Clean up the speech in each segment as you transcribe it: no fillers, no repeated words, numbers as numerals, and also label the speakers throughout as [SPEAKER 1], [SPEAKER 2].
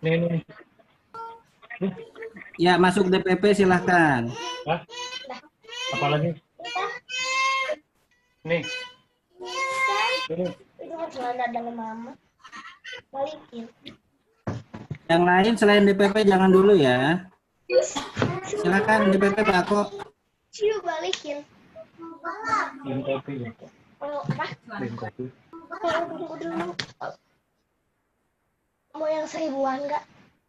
[SPEAKER 1] Nih.
[SPEAKER 2] Ya, masuk DPP silahkan.
[SPEAKER 1] Hah? Apa lagi? Nih. Ini.
[SPEAKER 2] Yang lain selain DPP jangan dulu ya. Silakan DPP Pak Ko.
[SPEAKER 3] Ciu balikin.
[SPEAKER 1] Minum kopi ya.
[SPEAKER 3] Mau apa?
[SPEAKER 1] Minum kopi.
[SPEAKER 3] Tunggu dulu. Mau yang 1000-an nggak?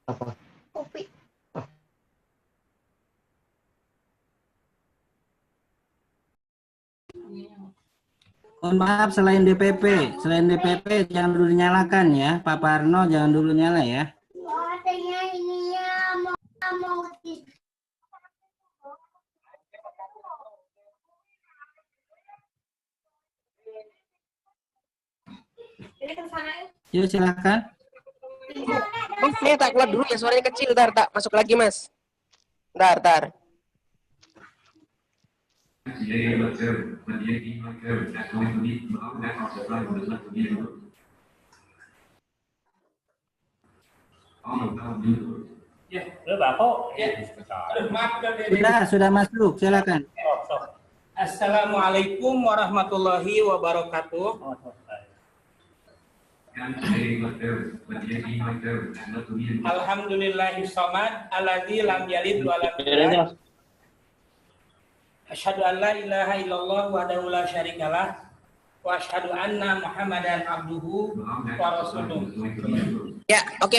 [SPEAKER 1] Apa?
[SPEAKER 3] Kopi.
[SPEAKER 2] Mohon maaf, selain DPP jangan dulu dinyalakan ya. Pak Parno jangan dulu nyala ya.
[SPEAKER 3] Katanya ini ya mau
[SPEAKER 2] Yuk silakan.
[SPEAKER 4] Mas, saya tak keluar dulu ya, suaranya kecil. Tak masuk lagi, Mas. Tar.
[SPEAKER 1] Ya, udah Bapak. Ya.
[SPEAKER 2] Sudah masuk, silakan.
[SPEAKER 5] Assalamualaikum warahmatullahi wabarakatuh. Alhamdulillahis samad alladzi lam yalid wa lam yulad. Asyhadu an la ilaha illallah wahdahu la syarikalah wa asyhadu anna Muhammadan abduhu wa rasuluh.
[SPEAKER 4] Ya, oke.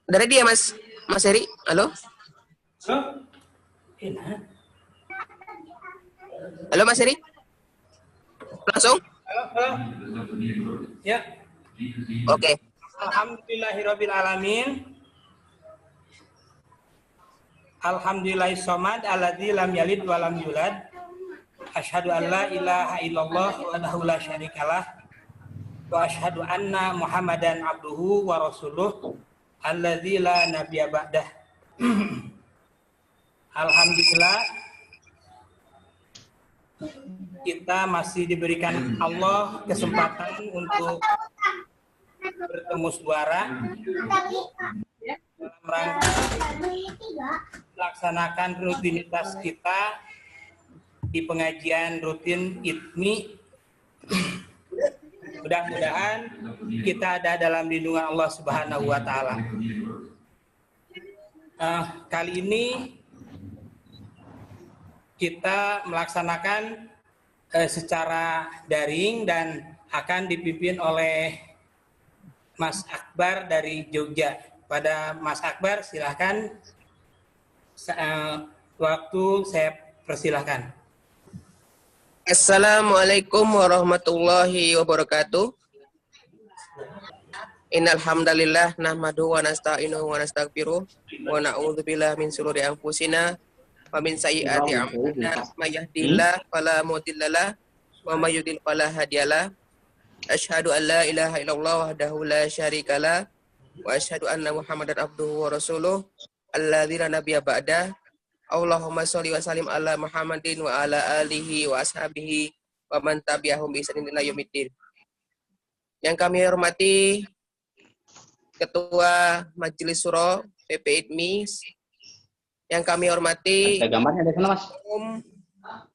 [SPEAKER 4] Udah ready ya, Mas? Mas Heri, halo? Halo, Mas Heri? Langsung?
[SPEAKER 5] Halo. Ya.
[SPEAKER 4] Oke.
[SPEAKER 5] Alhamdulillahirabbil alamin. Alhamdulillahis samad alladzi lam yalid wa lam yulad. Asyhadu an la ilaha illallah wahdahu la syarikalah wa asyhadu anna Muhammadan abduhu wa rasuluh alladzi la nabiyya ba'dah. Alhamdulillah kita masih diberikan Allah kesempatan untuk bertemu suara dalam rangka melaksanakan rutinitas kita di pengajian rutin ITMI. Mudah-mudahan kita ada dalam lindungan Allah Subhanahu wa Ta'ala. Kali ini kita melaksanakan secara daring dan akan dipimpin oleh Mas Akbar dari Jogja. Pada Mas Akbar, silahkan. Waktu saya persilahkan.
[SPEAKER 4] Assalamualaikum warahmatullahi wabarakatuh. Innal hamdalillah nahmaduhu wa nasta'inuhu wa nastaghfiruh wa na'udzubillahi min shururi anfusina wa min sayyiati a'malina may yahdihillahu fala mudhillalah wa may yudhlil fala hadiyalah. Asyhadu an la ilaha illallah wahdahu la syarikalah wa asyhadu anna Muhammadan abduhu wa rasuluh alladzi la nabiyya ba'dah. Allahumma sholli wa sallim ala Muhammadin wa ala alihi wa ashabihi wa man tabi'ahum bi ihsanin ila yaumiddin. Yang kami hormati Ketua Majelis Syuro PP ITMI, yang kami hormati
[SPEAKER 6] ada gambarnya ada sana, Mas.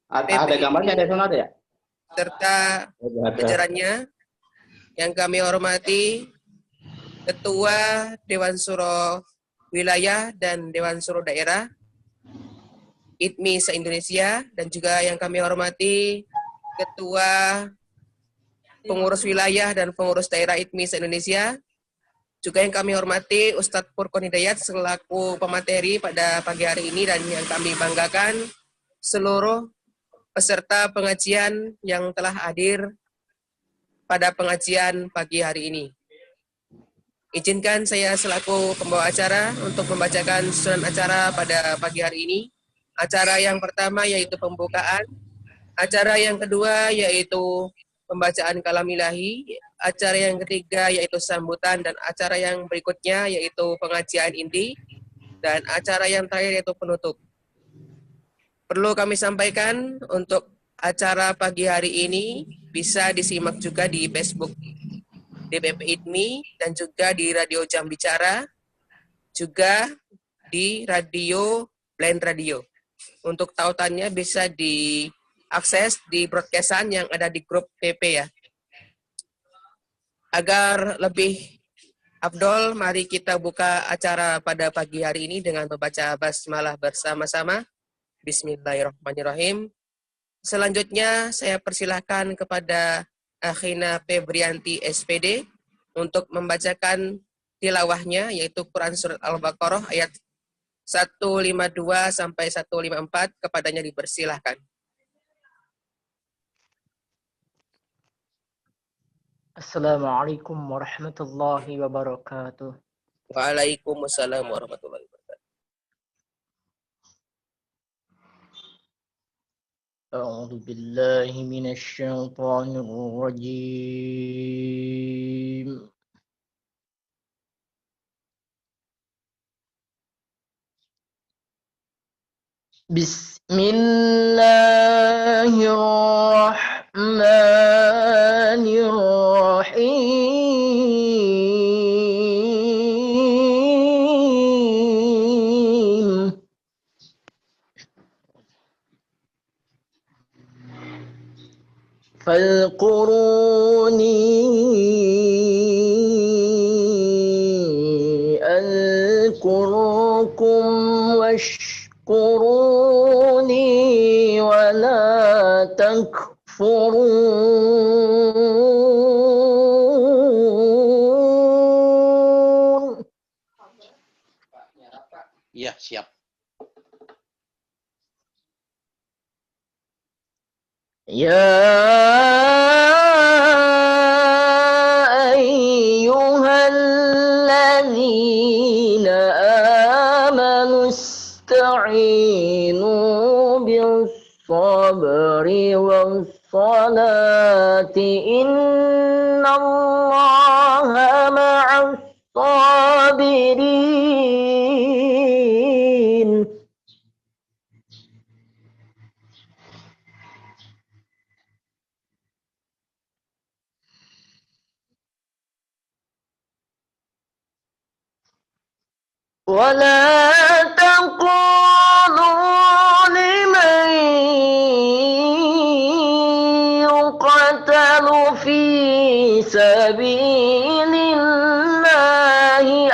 [SPEAKER 6] Ada gambarnya ada sana, ada ya?
[SPEAKER 4] Serta jajarannya, yang kami hormati Ketua Dewan Syuro Wilayah dan Dewan Syuro Daerah ITMI se-Indonesia, dan juga yang kami hormati Ketua Pengurus Wilayah dan Pengurus Daerah ITMI se-Indonesia, juga yang kami hormati Ustadz Furqon Hidayat selaku pemateri pada pagi hari ini, dan yang kami banggakan seluruh peserta pengajian yang telah hadir pada pengajian pagi hari ini. Izinkan saya selaku pembawa acara untuk membacakan susunan acara pada pagi hari ini. Acara yang pertama yaitu pembukaan, acara yang kedua yaitu pembacaan kalam ilahi, acara yang ketiga yaitu sambutan, dan acara yang berikutnya yaitu pengajian inti, dan acara yang terakhir yaitu penutup. Perlu kami sampaikan untuk acara pagi hari ini bisa disimak juga di Facebook DPP IDMI, dan juga di Radio Jam Bicara, juga di Radio Blind Radio. Untuk tautannya bisa diakses di broadcastan yang ada di grup PP ya. Agar lebih afdol, mari kita buka acara pada pagi hari ini dengan membaca basmalah bersama-sama. Bismillahirrahmanirrahim. Selanjutnya saya persilahkan kepada Akhina Febrianti SPD untuk membacakan tilawahnya, yaitu Quran Surat Al-Baqarah ayat 152 sampai 154. Kepadanya dipersilahkan.
[SPEAKER 7] Assalamualaikum warahmatullahi wabarakatuh.
[SPEAKER 4] Waalaikumsalam warahmatullahi wabarakatuh.
[SPEAKER 7] A'udzu billahi minasy syaithanir rajim. Bismillahirrahmanirrahim. فاذكروني أذكركم واشكروني ولا تكفرون.
[SPEAKER 6] Iya, siap.
[SPEAKER 7] يا أيها الذين آمنوا استعينوا بالصبر والصلاة إن الله مع الصابرين. ولا تقولوا لمن يقتل في سبيل الله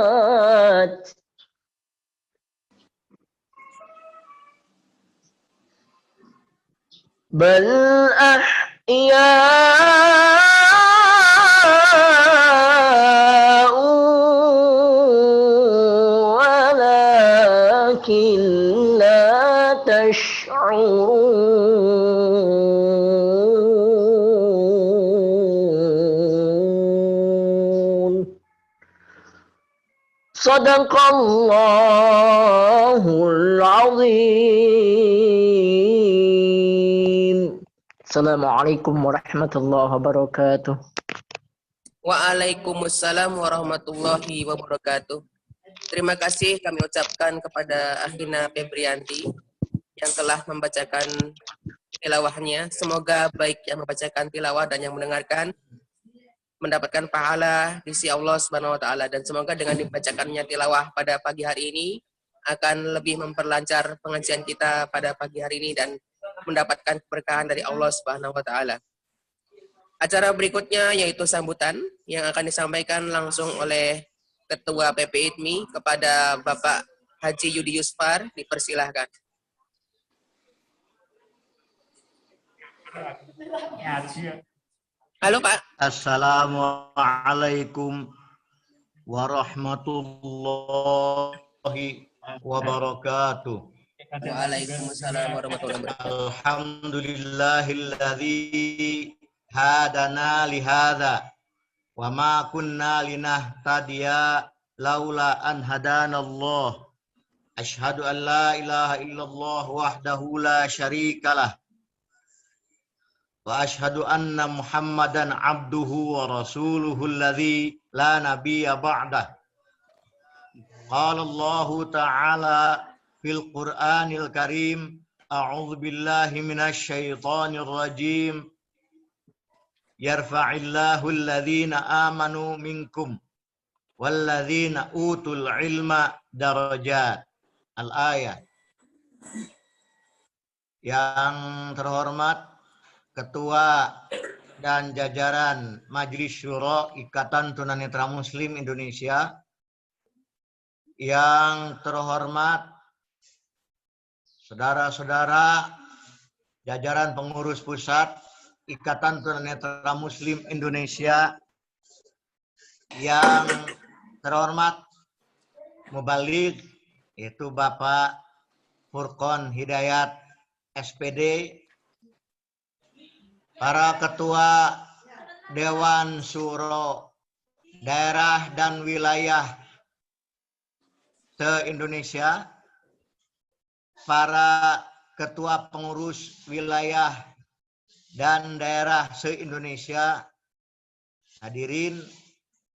[SPEAKER 7] أموات بل أحياء ولكن لا تشعرون. صدق الله العظيم. Assalamualaikum warahmatullahi wabarakatuh.
[SPEAKER 4] Waalaikumsalam warahmatullahi wabarakatuh. Terima kasih kami ucapkan kepada Akhina Febrianti yang telah membacakan tilawahnya. Semoga baik yang membacakan tilawah dan yang mendengarkan mendapatkan pahala di sisi Allah Subhanahu wa taala, dan semoga dengan dibacakannya tilawah pada pagi hari ini akan lebih memperlancar pengajian kita pada pagi hari ini dan mendapatkan keberkahan dari Allah Subhanahu wa taala. Acara berikutnya yaitu sambutan yang akan disampaikan langsung oleh Ketua PP IDMI kepada Bapak Haji Yudi Yusfar. Dipersilahkan. Halo Pak.
[SPEAKER 8] Assalamualaikum warahmatullahi wabarakatuh.
[SPEAKER 4] Waalaikumsalam warahmatullahi wabarakatuh.
[SPEAKER 8] Alhamdulillahilladzi hadana lihadza wa ma kunna linahtadiya laula an hadanallah. Asyhadu an la ilaha illallah wahdahu la syarikalah wa asyhadu anna Muhammadan abduhu wa rasuluhu alladzi la nabiyya ba'dah. Qala Allah ta'ala fil Qur'anil Karim. A'udzu billahi minasy syaithanir rajim. Yarfa'illahu alladhina amanu minkum walladzina utul ilma darajat. Al-ayat. Yang terhormat Ketua dan jajaran Majelis Syuro Ikatan Tunanetra Muslim Indonesia, yang terhormat saudara-saudara jajaran pengurus pusat Ikatan Tunanetra Muslim Indonesia, yang terhormat Mubaligh, yaitu Bapak Furqon Hidayat SPD, para ketua Dewan Syuro daerah dan wilayah se-Indonesia, para ketua pengurus wilayah dan daerah se-Indonesia, hadirin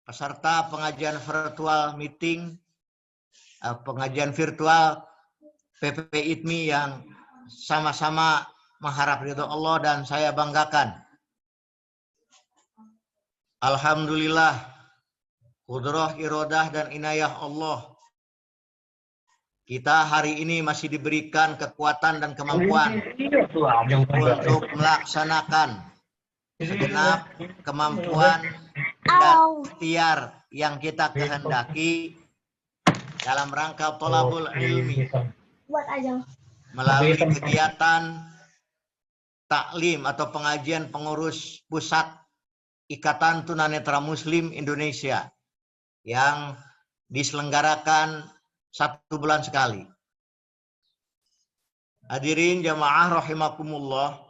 [SPEAKER 8] peserta pengajian virtual meeting, pengajian virtual PP ITMI yang sama-sama mengharap ridho Allah dan saya banggakan. Alhamdulillah, qudrah, iradah dan inayah Allah, kita hari ini masih diberikan kekuatan dan kemampuan untuk melaksanakan segenap kemampuan dan ikhtiar yang kita kehendaki dalam rangka thalabul ilmi
[SPEAKER 3] Buat aja.
[SPEAKER 8] melalui kegiatan taklim atau pengajian pengurus pusat Ikatan Tunanetra Muslim Indonesia yang diselenggarakan 1 bulan sekali. Hadirin jamaah rahimakumullah,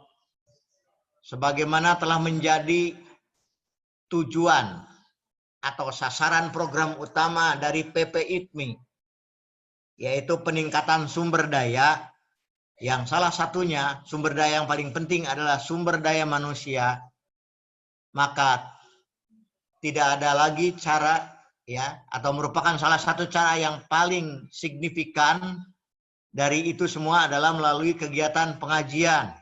[SPEAKER 8] sebagaimana telah menjadi tujuan atau sasaran program utama dari PP ITMI, yaitu peningkatan sumber daya, yang salah satunya sumber daya yang paling penting adalah sumber daya manusia, maka tidak ada lagi cara atau merupakan salah satu cara yang paling signifikan dari itu semua adalah melalui kegiatan pengajian.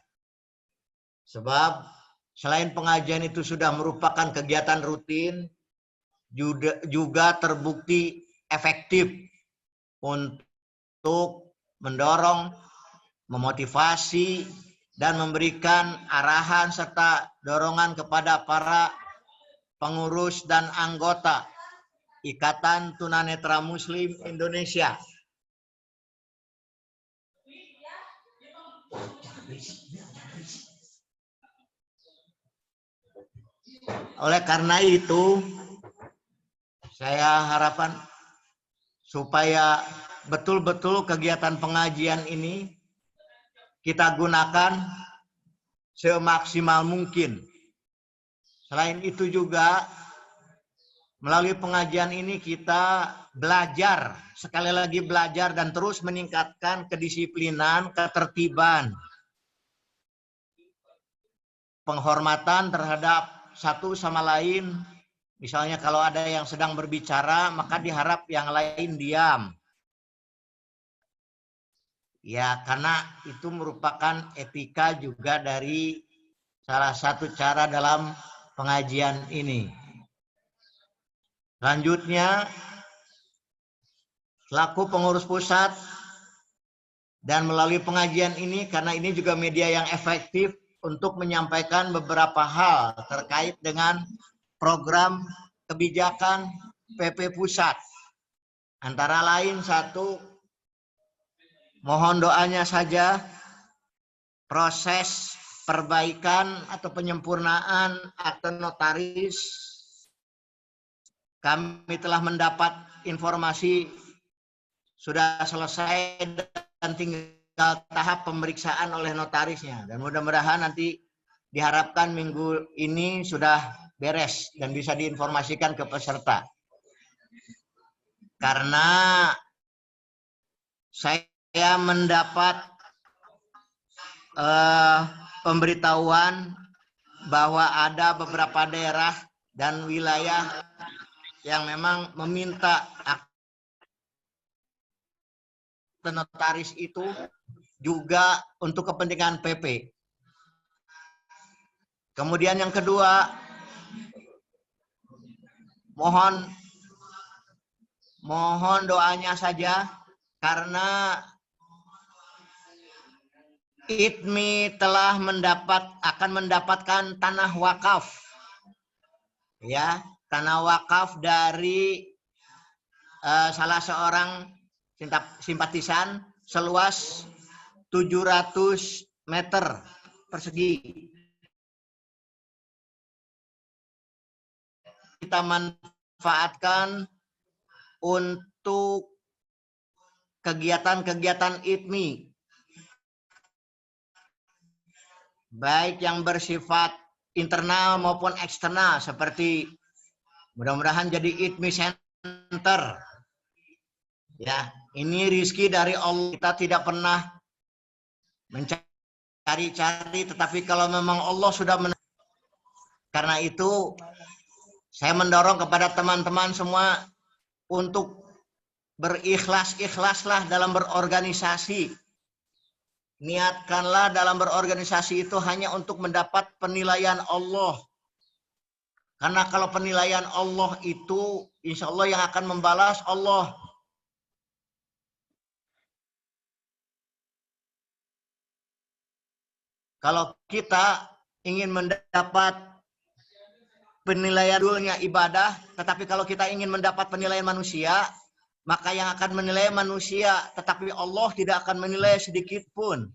[SPEAKER 8] Sebab selain pengajian itu sudah merupakan kegiatan rutin, juga terbukti efektif untuk mendorong, memotivasi, dan memberikan arahan serta dorongan kepada para pengurus dan anggota Ikatan Tunanetra Muslim Indonesia. Oleh karena itu, saya harapkan supaya betul-betul kegiatan pengajian ini kita gunakan semaksimal mungkin. Selain itu juga, melalui pengajian ini kita belajar, sekali lagi belajar dan terus meningkatkan kedisiplinan, ketertiban, penghormatan terhadap satu sama lain. Misalnya kalau ada yang sedang berbicara, maka diharap yang lain diam. Ya, karena itu merupakan etika juga dari salah satu cara dalam pengajian ini. Selanjutnya, selaku pengurus pusat dan melalui pengajian ini, karena ini juga media yang efektif untuk menyampaikan beberapa hal terkait dengan program kebijakan PP Pusat. Antara lain satu, mohon doanya saja proses perbaikan atau penyempurnaan akte notaris. Kami telah mendapat informasi sudah selesai dan tinggal tahap pemeriksaan oleh notarisnya. Dan mudah-mudahan nanti diharapkan minggu ini sudah beres dan bisa diinformasikan ke peserta. Karena saya mendapat pemberitahuan bahwa ada beberapa daerah dan wilayah yang memang meminta notaris itu juga untuk kepentingan PP. Kemudian yang kedua, mohon doanya saja karena ITMI telah akan mendapatkan tanah wakaf. Ya, tanah wakaf dari salah seorang simpatisan seluas 700 meter persegi. Kita manfaatkan untuk kegiatan-kegiatan ITMI, baik yang bersifat internal maupun eksternal, seperti mudah-mudahan jadi ITMI Center. Ya, ini rezeki dari Allah. Kita tidak pernah mencari-cari, tetapi kalau memang Allah sudah karena itu saya mendorong kepada teman-teman semua untuk berikhlas-ikhlaslah dalam berorganisasi. Niatkanlah dalam berorganisasi itu hanya untuk mendapat penilaian Allah. Karena kalau penilaian Allah itu, insya Allah yang akan membalas Allah. Kalau kita ingin mendapat penilaian dulunya ibadah, tetapi kalau kita ingin mendapat penilaian manusia, maka yang akan menilai manusia, tetapi Allah tidak akan menilai sedikit pun.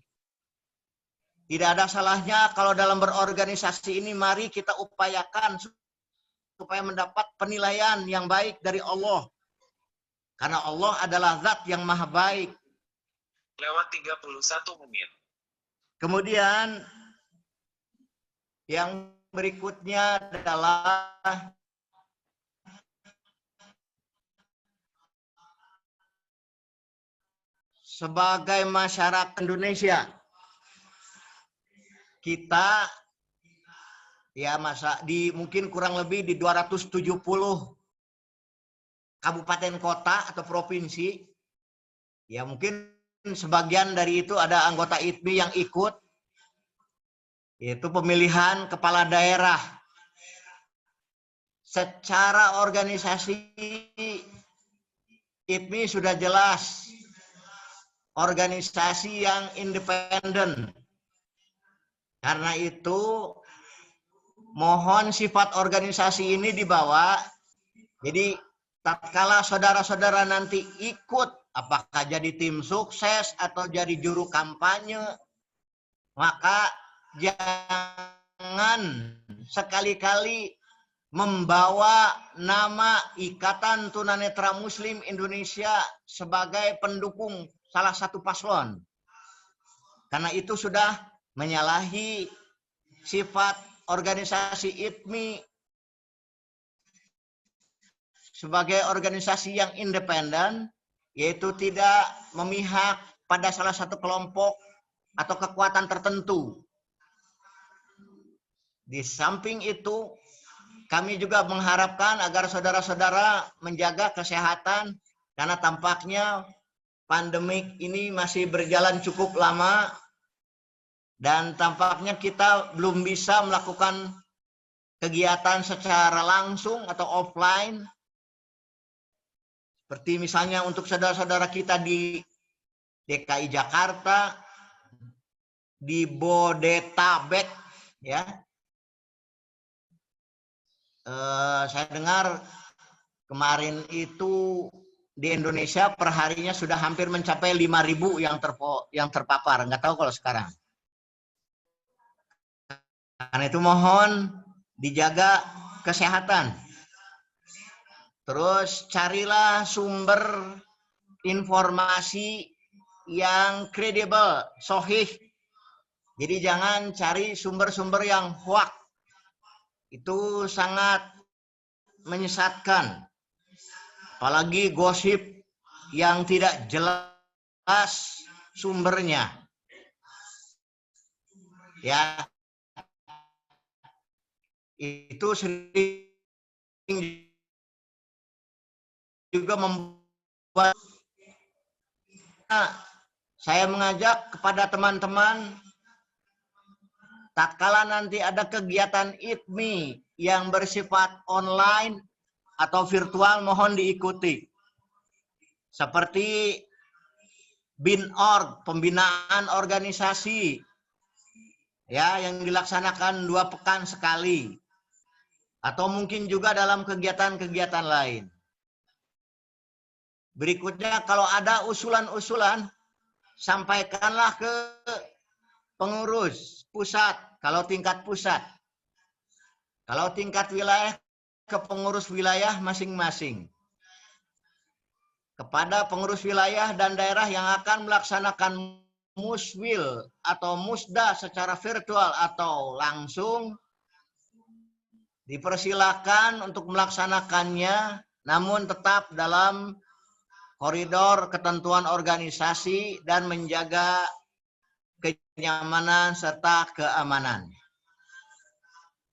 [SPEAKER 8] Tidak ada salahnya kalau dalam berorganisasi ini, mari kita upayakan supaya mendapat penilaian yang baik dari Allah. Karena Allah adalah zat yang maha baik.
[SPEAKER 9] Lewat 31 menit.
[SPEAKER 8] Kemudian yang berikutnya adalah sebagai masyarakat Indonesia, kita ya mungkin kurang lebih di 270 kabupaten kota atau provinsi, ya mungkin sebagian dari itu ada anggota ITMI yang ikut, yaitu pemilihan kepala daerah. Secara organisasi ITMI sudah jelas organisasi yang independen. Karena itu mohon sifat organisasi ini dibawa. Jadi tatkala saudara-saudara nanti ikut, apakah jadi tim sukses atau jadi juru kampanye, maka jangan sekali-kali membawa nama Ikatan Tunanetra Muslim Indonesia sebagai pendukung salah satu paslon. Karena itu sudah menyalahi sifat organisasi ITMI sebagai organisasi yang independen, yaitu tidak memihak pada salah satu kelompok atau kekuatan tertentu. Di samping itu, kami juga mengharapkan agar saudara-saudara menjaga kesehatan, karena tampaknya pandemik ini masih berjalan cukup lama, dan tampaknya kita belum bisa melakukan kegiatan secara langsung atau offline. Seperti misalnya untuk saudara-saudara kita di DKI Jakarta, di Bodetabek, ya. Saya dengar kemarin itu di Indonesia perharinya sudah hampir mencapai 5.000 yang terpapar. Nggak tahu kalau sekarang. Karena itu mohon dijaga kesehatan. Terus carilah sumber informasi yang kredibel, sahih. Jadi jangan cari sumber-sumber yang hoax. Itu sangat menyesatkan. Apalagi gosip yang tidak jelas sumbernya. Ya. Itu sering juga membuat saya mengajak kepada teman-teman, tatkala nanti ada kegiatan ITMI yang bersifat online atau virtual, mohon diikuti. Seperti BIN.org, pembinaan organisasi, ya, yang dilaksanakan 2 pekan sekali. Atau mungkin juga dalam kegiatan-kegiatan lain. Berikutnya, kalau ada usulan-usulan, sampaikanlah ke pengurus pusat, kalau tingkat pusat. Kalau tingkat wilayah, ke pengurus wilayah masing-masing. Kepada pengurus wilayah dan daerah yang akan melaksanakan muswil atau musda secara virtual atau langsung, dipersilakan untuk melaksanakannya, namun tetap dalam koridor ketentuan organisasi dan menjaga kenyamanan serta keamanan.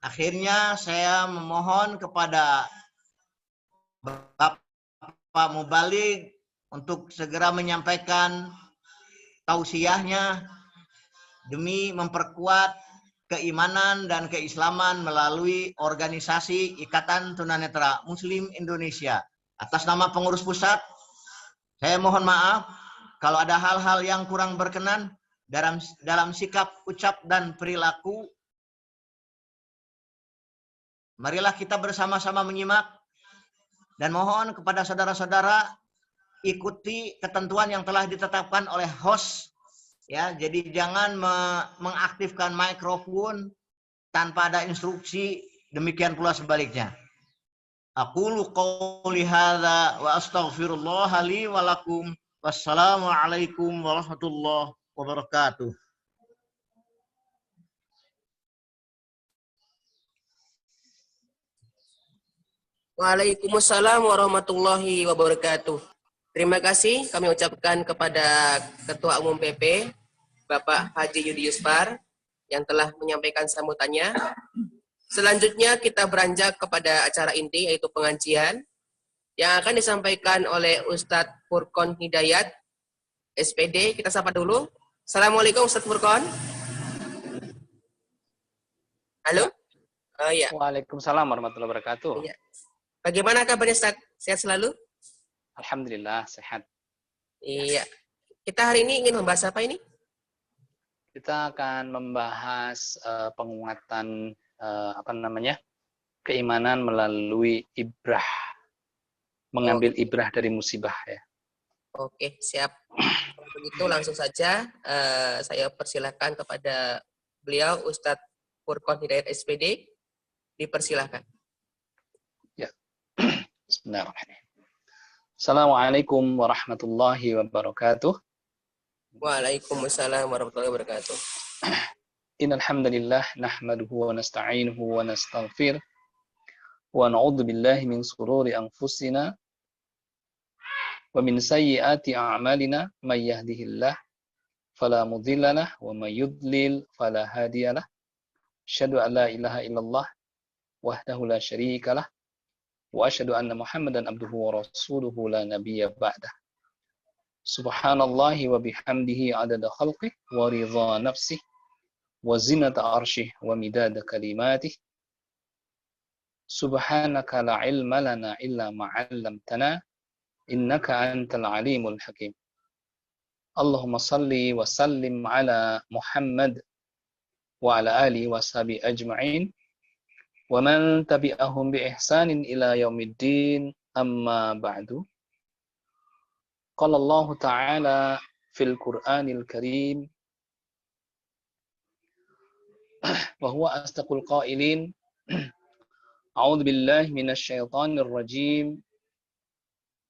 [SPEAKER 8] Akhirnya saya memohon kepada Bapak Mubalik untuk segera menyampaikan tausiahnya demi memperkuat keimanan dan keislaman melalui organisasi Ikatan Tunanetra Muslim Indonesia. Atas nama pengurus pusat, saya mohon maaf kalau ada hal-hal yang kurang berkenan dalam sikap, ucap, dan perilaku. Marilah kita bersama-sama menyimak dan mohon kepada saudara-saudara ikuti ketentuan yang telah ditetapkan oleh host. Ya, jadi jangan mengaktifkan mikrofon tanpa ada instruksi, demikian pula sebaliknya. Aqulu qouli hadza wa astaghfirullah li wa lakum. Wassalamualaikum warahmatullahi wabarakatuh.
[SPEAKER 4] Waalaikumsalam warahmatullahi wabarakatuh. Terima kasih kami ucapkan kepada Ketua Umum PP, Bapak Haji Yudi Yuspar, yang telah menyampaikan sambutannya. Selanjutnya kita beranjak kepada acara inti, yaitu pengajian, yang akan disampaikan oleh Ustadz Furqon Hidayat, SPD. Kita sapa dulu. Assalamualaikum Ustadz Furqon. Halo? Oh, ya.
[SPEAKER 10] Waalaikumsalam warahmatullahi wabarakatuh.
[SPEAKER 4] Ya. Bagaimana kabarnya Ustadz? Sehat selalu?
[SPEAKER 10] Alhamdulillah, sehat.
[SPEAKER 4] Iya. Kita hari ini ingin membahas apa ini?
[SPEAKER 10] Kita akan membahas penguatan keimanan melalui ibrah, mengambil ibrah dari musibah, ya.
[SPEAKER 4] Oke, siap. Kalau begitu langsung saja saya persilahkan kepada beliau Ustadz Furqon Hidayat SPD. Dipersilahkan.
[SPEAKER 10] Ya. Bismillahirrahmanirrahim. Assalamualaikum warahmatullahi wabarakatuh.
[SPEAKER 4] Waalaikumsalam warahmatullahi wabarakatuh.
[SPEAKER 10] Innal hamdalillah nahmaduhu wa nasta'inuhu wa nastaghfir wa na'udzu billahi min shururi anfusina wa min sayyiati a'malina may yahdihillah fala mudilla lahu wa may yudlil fala hadiya lahu. Asyhadu an la ilaha illallah wahdahu la syarika lah wa asyhadu anna Muhammadan abduhu wa rasuluhu la nabiyya ba'dah. Subhanallahi wa bihamdihi adada khalqih wa ridha nafsih wa zinata arshih wa midada kalimatih. Subhanaka la ilma lana illa ma 'allamtana innaka antal alimul hakim. Allahumma salli wa sallim ala Muhammad wa ala alihi wa sahbihi ajma'in wa man tabi'ahum bi ihsanin ila yaumiddin, amma ba'du. Qala Allah Ta'ala fil Qur'anil Karim wa huwa astaqul qailin a'udzu billahi minasy syaithanir rajim.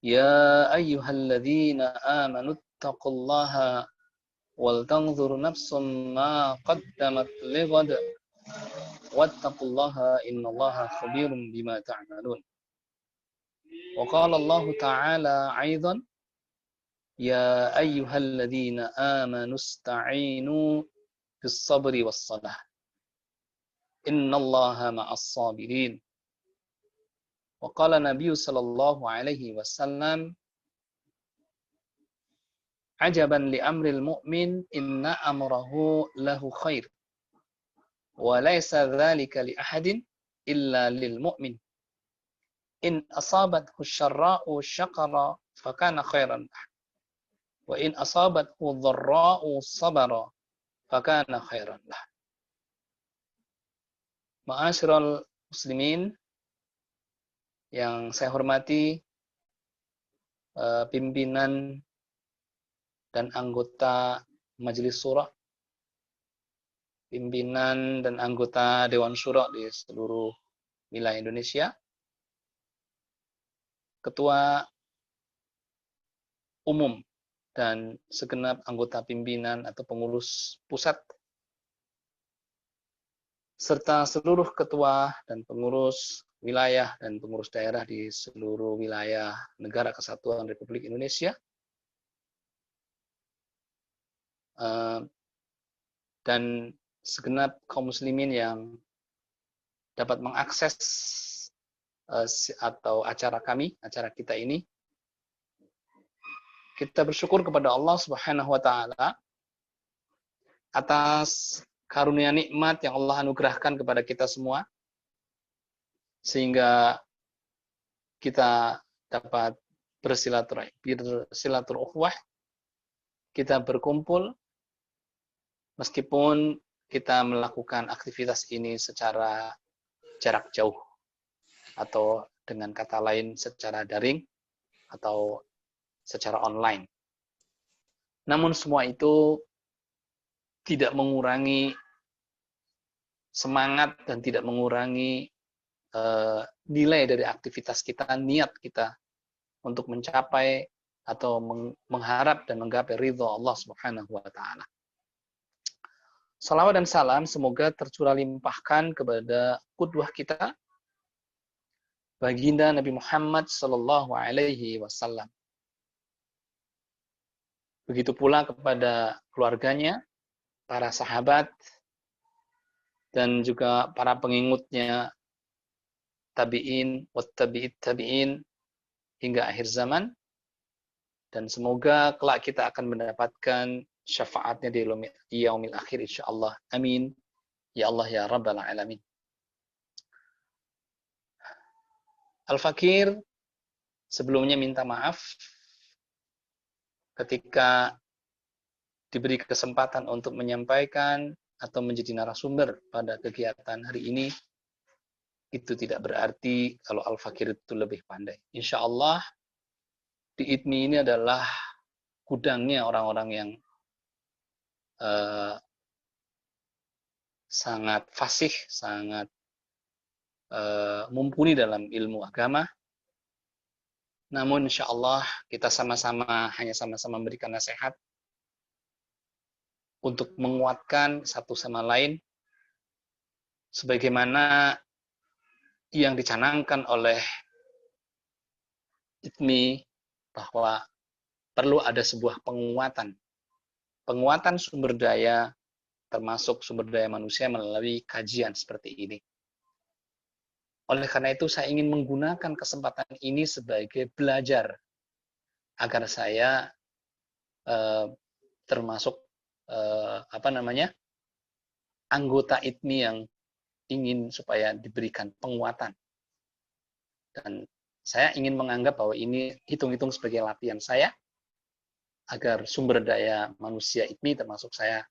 [SPEAKER 10] Ya ayyuhalladzina amanu taqullaha wal tanzur nafsum ma qaddamat lighad wattaqullaha innallaha khabirum bima ta'malun. Wa qala Allah Ta'ala aidan ya ayyuhalladzina amanu ista'inu bis sabri was salah innallaha ma'as sabirin. Wa qala Nabi sallallahu alaihi wasallam ajaban li amril mu'min inna amrahu lahu khair wa laysa dzalika li ahadin illa lil mu'min in asabathu syarra'u syakara fakana khairan lah wa in asabathu dharra'u sabara fakana khairan lah. Ma'asyiral muslimin yang saya hormati, pimpinan dan anggota Majelis Syura, pimpinan dan anggota Dewan Syura di seluruh wilayah Indonesia, ketua umum dan segenap anggota pimpinan atau pengurus pusat, serta seluruh ketua dan pengurus wilayah dan pengurus daerah di seluruh wilayah Negara Kesatuan Republik Indonesia, dan segenap kaum muslimin yang dapat mengakses atau acara kita ini. Kita bersyukur kepada Allah Subhanahu wa taala atas karunia nikmat yang Allah anugerahkan kepada kita semua, sehingga kita dapat bersilaturahwah, kita berkumpul meskipun kita melakukan aktivitas ini secara jarak jauh, atau dengan kata lain secara daring atau secara online. Namun semua itu tidak mengurangi semangat dan tidak mengurangi nilai dari aktivitas kita, niat kita untuk mencapai atau mengharap dan menggapai ridha Allah Subhanahu wa taala. Salawat dan salam semoga tercurah limpahkan kepada qudwah kita, baginda Nabi Muhammad sallallahu alaihi wasallam. Begitu pula kepada keluarganya, para sahabat, dan juga para pengikutnya tabi'in, wattabi'it tabi'in hingga akhir zaman. Dan semoga kelak kita akan mendapatkan syafaatnya di yaumil akhir insyaallah. Amin. Ya Allah ya Rabbal alamin. Al-Fakir sebelumnya minta maaf ketika diberi kesempatan untuk menyampaikan atau menjadi narasumber pada kegiatan hari ini. Itu tidak berarti kalau Al-Fakir itu lebih pandai. Insya Allah di ITMI ini adalah gudangnya orang-orang yang sangat fasih, sangat mumpuni dalam ilmu agama. Namun insya Allah kita hanya sama-sama memberikan nasihat untuk menguatkan satu sama lain, sebagaimana yang dicanangkan oleh ITMI bahwa perlu ada sebuah penguatan sumber daya, termasuk sumber daya manusia melalui kajian seperti ini. Oleh karena itu saya ingin menggunakan kesempatan ini sebagai belajar agar saya termasuk anggota ITMI yang ingin supaya diberikan penguatan. Dan saya ingin menganggap bahwa ini hitung-hitung sebagai latihan saya agar sumber daya manusia ITMI termasuk saya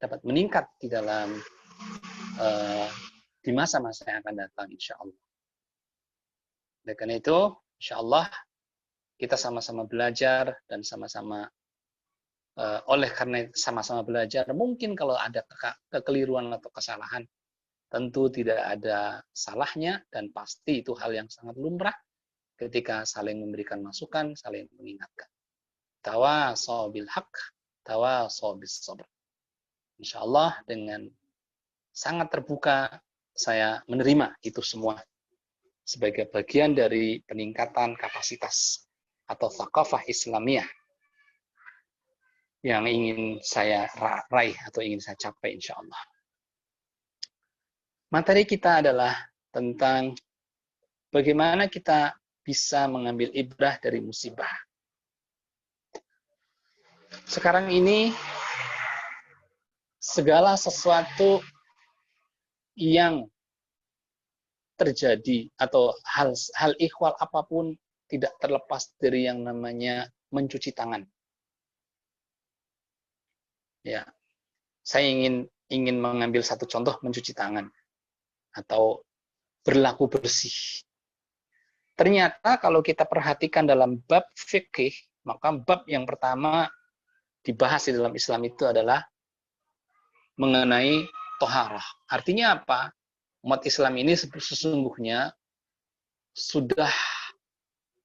[SPEAKER 10] dapat meningkat di dalam di masa-masa yang akan datang insya Allah. Oleh karena itu, insya Allah kita sama-sama belajar dan sama-sama oleh karena sama-sama belajar, mungkin kalau ada kekeliruan atau kesalahan, tentu tidak ada salahnya dan pasti itu hal yang sangat lumrah ketika saling memberikan masukan, saling mengingatkan. Tawasau bil haq, tawasau bis sabr. Insya Allah dengan sangat terbuka saya menerima itu semua sebagai bagian dari peningkatan kapasitas atau thaqafah Islamiyah yang ingin saya raih atau ingin saya capai insya Allah. Materi kita adalah tentang bagaimana kita bisa mengambil ibrah dari musibah. sekarang ini segala sesuatu yang terjadi atau hal ihwal apapun tidak terlepas dari yang namanya mencuci tangan. Ya, saya ingin mengambil satu contoh mencuci tangan atau berlaku bersih. Ternyata kalau kita perhatikan dalam bab fikih, maka bab yang pertama dibahas di dalam Islam itu adalah mengenai toharah. Artinya apa? Umat Islam ini sesungguhnya sudah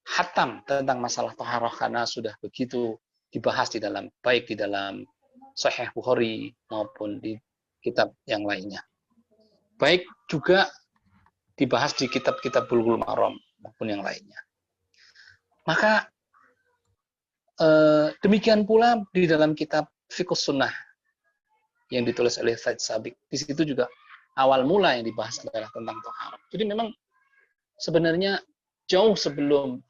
[SPEAKER 10] hatam tentang masalah toharah karena sudah begitu dibahas di dalam, baik di dalam Sahih Bukhari maupun di kitab yang lainnya. Baik juga dibahas di kitab-kitab Bulughul Maram maupun yang lainnya. Maka demikian pula di dalam kitab Fiqhus Sunnah yang ditulis oleh Said Sabiq. Di situ juga awal mula yang dibahas adalah tentang toharah. Jadi memang sebenarnya jauh sebelum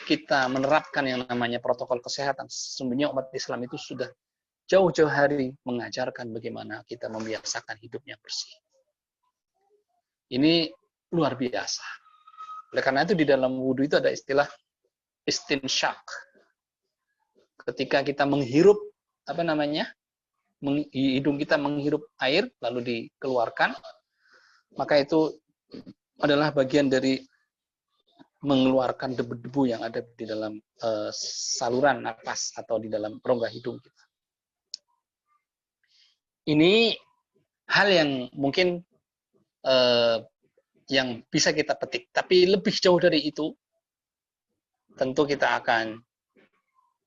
[SPEAKER 10] kita menerapkan yang namanya protokol kesehatan, sesungguhnya umat Islam itu sudah jauh-jauh hari mengajarkan bagaimana kita membiasakan hidup yang bersih. Ini luar biasa. Oleh karena itu di dalam wudhu itu ada istilah istinsyak. Ketika kita menghirup hidung kita menghirup air lalu dikeluarkan, maka itu adalah bagian dari mengeluarkan debu-debu yang ada di dalam saluran napas atau di dalam rongga hidung kita. Ini hal yang mungkin yang bisa kita petik, tapi lebih jauh dari itu, tentu kita akan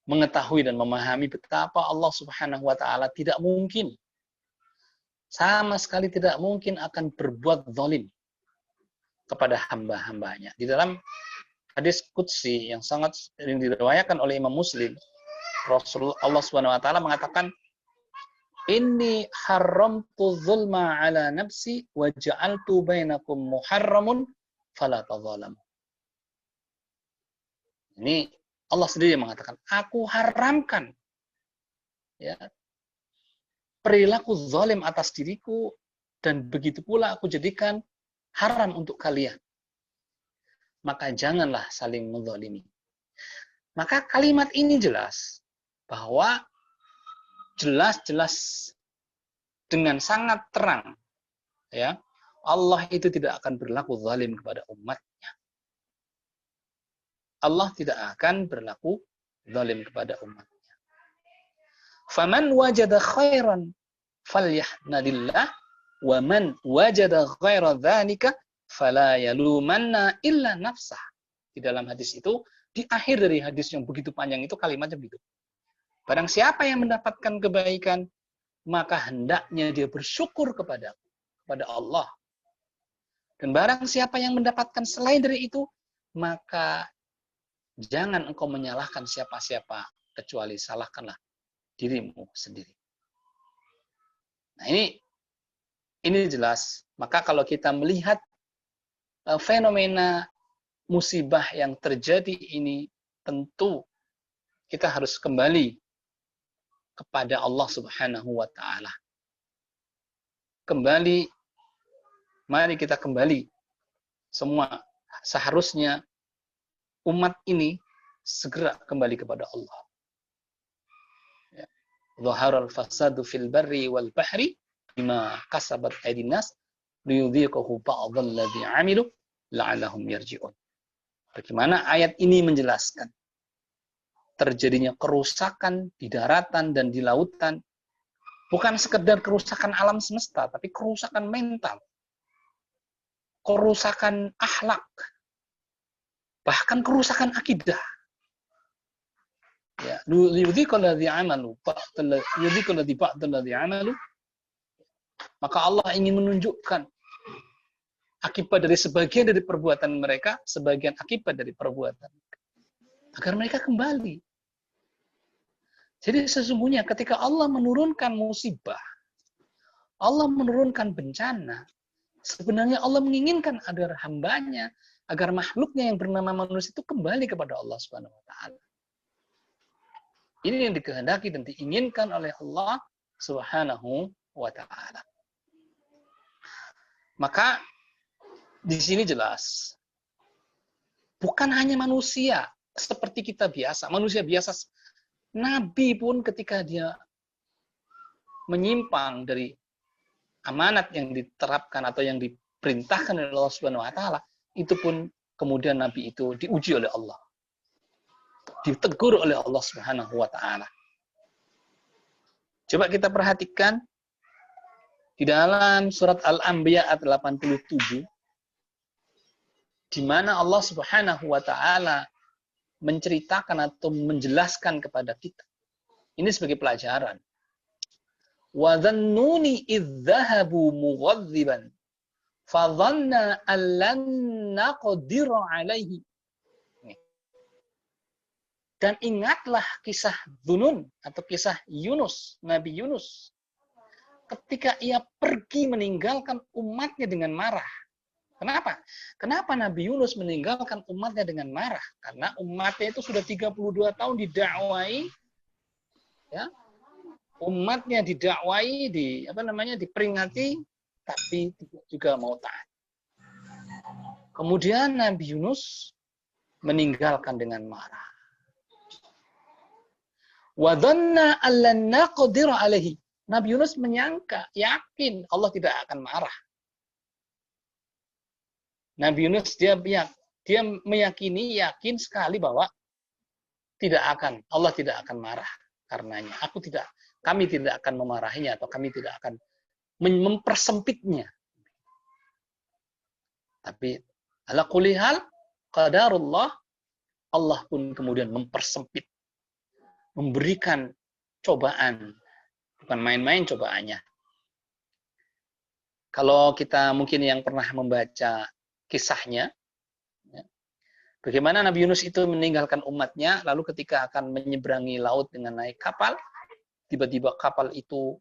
[SPEAKER 10] mengetahui dan memahami betapa Allah Subhanahu wa Ta'ala tidak mungkin, sama sekali tidak mungkin akan berbuat zalim kepada hamba-hambanya. Di dalam hadis qudsi yang sangat diriwayatkan oleh Imam Muslim, Rasulullah Allah Subhanahu wa Ta'ala mengatakan, "Inni haramtu zulma ala nafsi wa ja'altu bainakum muharramun fala tadzalamu." Ini Allah sendiri mengatakan, aku haramkan ya perilaku zalim atas diriku dan begitu pula aku jadikan haram untuk kalian. Maka janganlah saling menzalimi. Maka kalimat ini jelas bahwa jelas-jelas dengan sangat terang ya, Allah itu tidak akan berlaku zalim kepada umatnya. Allah tidak akan berlaku zalim kepada umatnya. Faman wajada khairan falyahmadillah wa man wajada ghaira dzalika fala yalumanna illa nafsah. Di dalam hadis itu, di akhir dari hadis yang begitu panjang itu kalimatnya begitu. Barang siapa yang mendapatkan kebaikan, maka hendaknya dia bersyukur kepada Allah. Dan barang siapa yang mendapatkan selain dari itu, maka jangan engkau menyalahkan siapa-siapa, kecuali salahkanlah dirimu sendiri. Nah ini jelas. Maka kalau kita melihat fenomena musibah yang terjadi ini, tentu kita harus kembali kepada Allah Subhanahu wa Ta'ala. Mari kita kembali. Semua seharusnya umat ini segera kembali kepada Allah. Zaharal fasadu fil barri wal bahri bima kasabat aydin nas liyudhiqahu ba'dhal ladzi 'amilu la'allahum yarji'un. Bagaimana ayat ini menjelaskan terjadinya kerusakan di daratan dan di lautan, bukan sekedar kerusakan alam semesta, tapi kerusakan mental, kerusakan akhlak, bahkan kerusakan akidah. Ya, maka Allah ingin menunjukkan akibat dari sebagian dari perbuatan mereka, sebagian akibat dari perbuatan mereka, agar mereka kembali. Jadi sesungguhnya ketika Allah menurunkan musibah, Allah menurunkan bencana, sebenarnya Allah menginginkan agar hambanya, agar makhluknya yang bernama manusia itu kembali kepada Allah Subhanahu wa Ta'ala. Ini yang dikehendaki dan diinginkan oleh Allah Subhanahu wa ta'ala. Maka di sini jelas bukan hanya manusia seperti kita biasa, manusia biasa. Nabi pun ketika dia menyimpang dari amanat yang diterapkan atau yang diperintahkan oleh Allah Subhanahu wa taala, itu pun kemudian Nabi itu diuji oleh Allah. Ditegur oleh Allah Subhanahu wa taala. Coba kita perhatikan di dalam surat Al-Anbiya ayat 87, di mana Allah Subhanahu wa taala menceritakan atau menjelaskan kepada kita. Ini sebagai pelajaran. Wa dhannuni idh dhahabu mughadhiban fa dhanna an lan naqdir alaihi. Dan ingatlah kisah Dzunun atau kisah Yunus, Nabi Yunus, ketika ia pergi meninggalkan umatnya dengan marah. Kenapa? Kenapa Nabi Yunus meninggalkan umatnya dengan marah? Karena umatnya itu sudah 32 tahun didakwai, ya. Umatnya didakwai, diperingati, tapi tidak juga mau taat. Kemudian Nabi Yunus meninggalkan dengan marah. Wa dhanna allan naqdir alaihi. Nabi Yunus menyangka, yakin Allah tidak akan marah. Nabi Yunus dia meyakini, yakin sekali bahwa Allah tidak akan marah karenanya. Kami tidak akan memarahinya atau kami tidak akan mempersempitnya. Tapi ala kulli hal qadarullah, Allah pun kemudian mempersempit, memberikan cobaan, bukan main-main cobaannya. Kalau kita mungkin yang pernah membaca kisahnya, bagaimana Nabi Yunus itu meninggalkan umatnya, lalu ketika akan menyeberangi laut dengan naik kapal, tiba-tiba kapal itu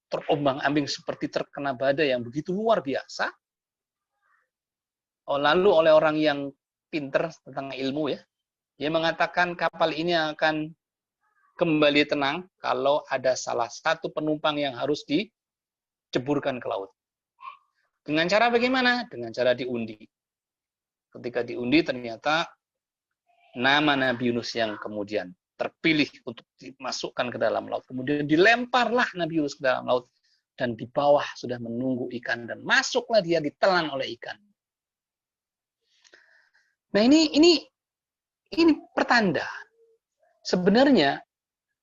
[SPEAKER 10] terombang-ambing seperti terkena badai yang begitu luar biasa. Lalu oleh orang yang pinter tentang ilmu, ya, dia mengatakan kapal ini akan kembali tenang kalau ada salah satu penumpang yang harus diceburkan ke laut. Dengan cara bagaimana? Dengan cara diundi. Ketika diundi ternyata nama Nabi Yunus yang kemudian terpilih untuk dimasukkan ke dalam laut. Kemudian dilemparlah Nabi Yunus ke dalam laut. Dan di bawah sudah menunggu ikan. Dan masuklah dia ditelan oleh ikan. Nah ini pertanda. Sebenarnya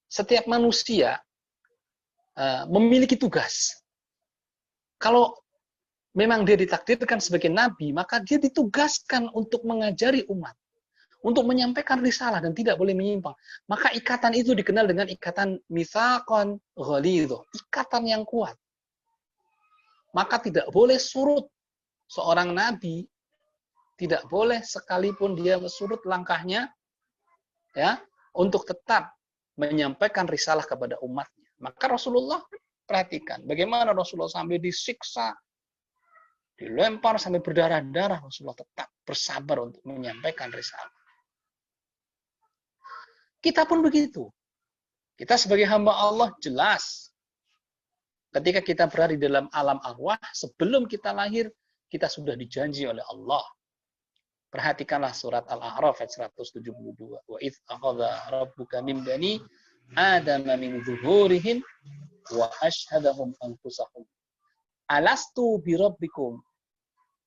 [SPEAKER 10] setiap manusia memiliki tugas. Kalau memang dia ditakdirkan sebagai nabi, maka dia ditugaskan untuk mengajari umat, untuk menyampaikan risalah dan tidak boleh menyimpang. Maka ikatan itu dikenal dengan ikatan mitsaqan ghalidh, ikatan yang kuat. Maka tidak boleh surut seorang nabi, tidak boleh sekalipun dia surut langkahnya, ya, untuk tetap menyampaikan risalah kepada umatnya. Maka Rasulullah, perhatikan bagaimana Rasulullah sampai disiksa, dilempar sampai berdarah-darah, Rasulullah tetap bersabar untuk menyampaikan risalah. Kita pun begitu. Kita sebagai hamba Allah jelas. Ketika kita berada di dalam alam arwah, sebelum kita lahir, kita sudah dijanji oleh Allah. Perhatikanlah surat Al-A'raf ayat 172. Wa idz akhadha rabbuka min bani adama min zuhurihim wa ashhadahum anfusahum. Alastu bi rabbikum?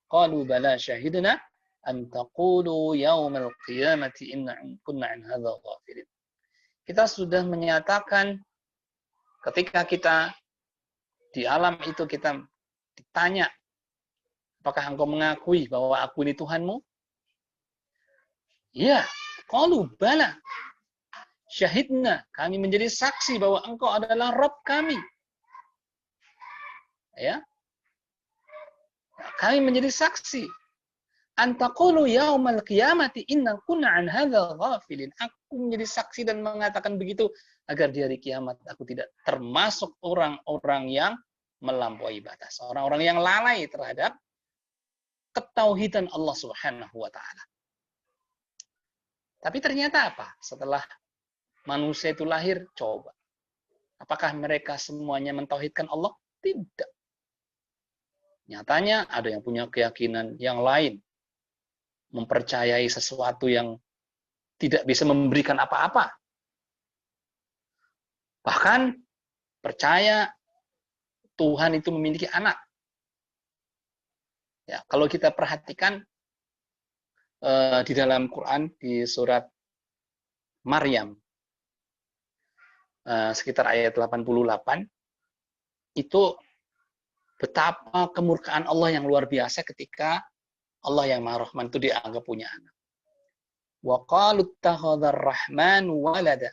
[SPEAKER 10] Qalu bala syahidna an taqulu yaumal qiyamati inna kunna an hadza ghafilin. Kita sudah menyatakan ketika kita di alam itu kita ditanya, apakah engkau mengakui bahwa aku ini Tuhanmu? Ya, qalu bala syahidna, kami menjadi saksi bahwa engkau adalah Rabb kami. Ya. Kami menjadi saksi. Antaqulu yaumal qiyamati inna kunna an hadza ghafilin. Aku menjadi saksi dan mengatakan begitu agar di hari kiamat aku tidak termasuk orang-orang yang melampaui batas, orang-orang yang lalai terhadap ketauhidan Allah Subhanahu wa taala. Tapi ternyata apa? Setelah manusia itu lahir? Coba. Apakah mereka semuanya mentauhidkan Allah? Tidak. Nyatanya ada yang punya keyakinan yang lain. Mempercayai sesuatu yang tidak bisa memberikan apa-apa. Bahkan percaya Tuhan itu memiliki anak. Ya, kalau kita perhatikan di dalam Quran di surat Maryam sekitar ayat 88 itu betapa kemurkaan Allah yang luar biasa ketika Allah yang Maha Rahman itu dianggap punya anak. Wa qalu ittakhadhar rahmanu walada.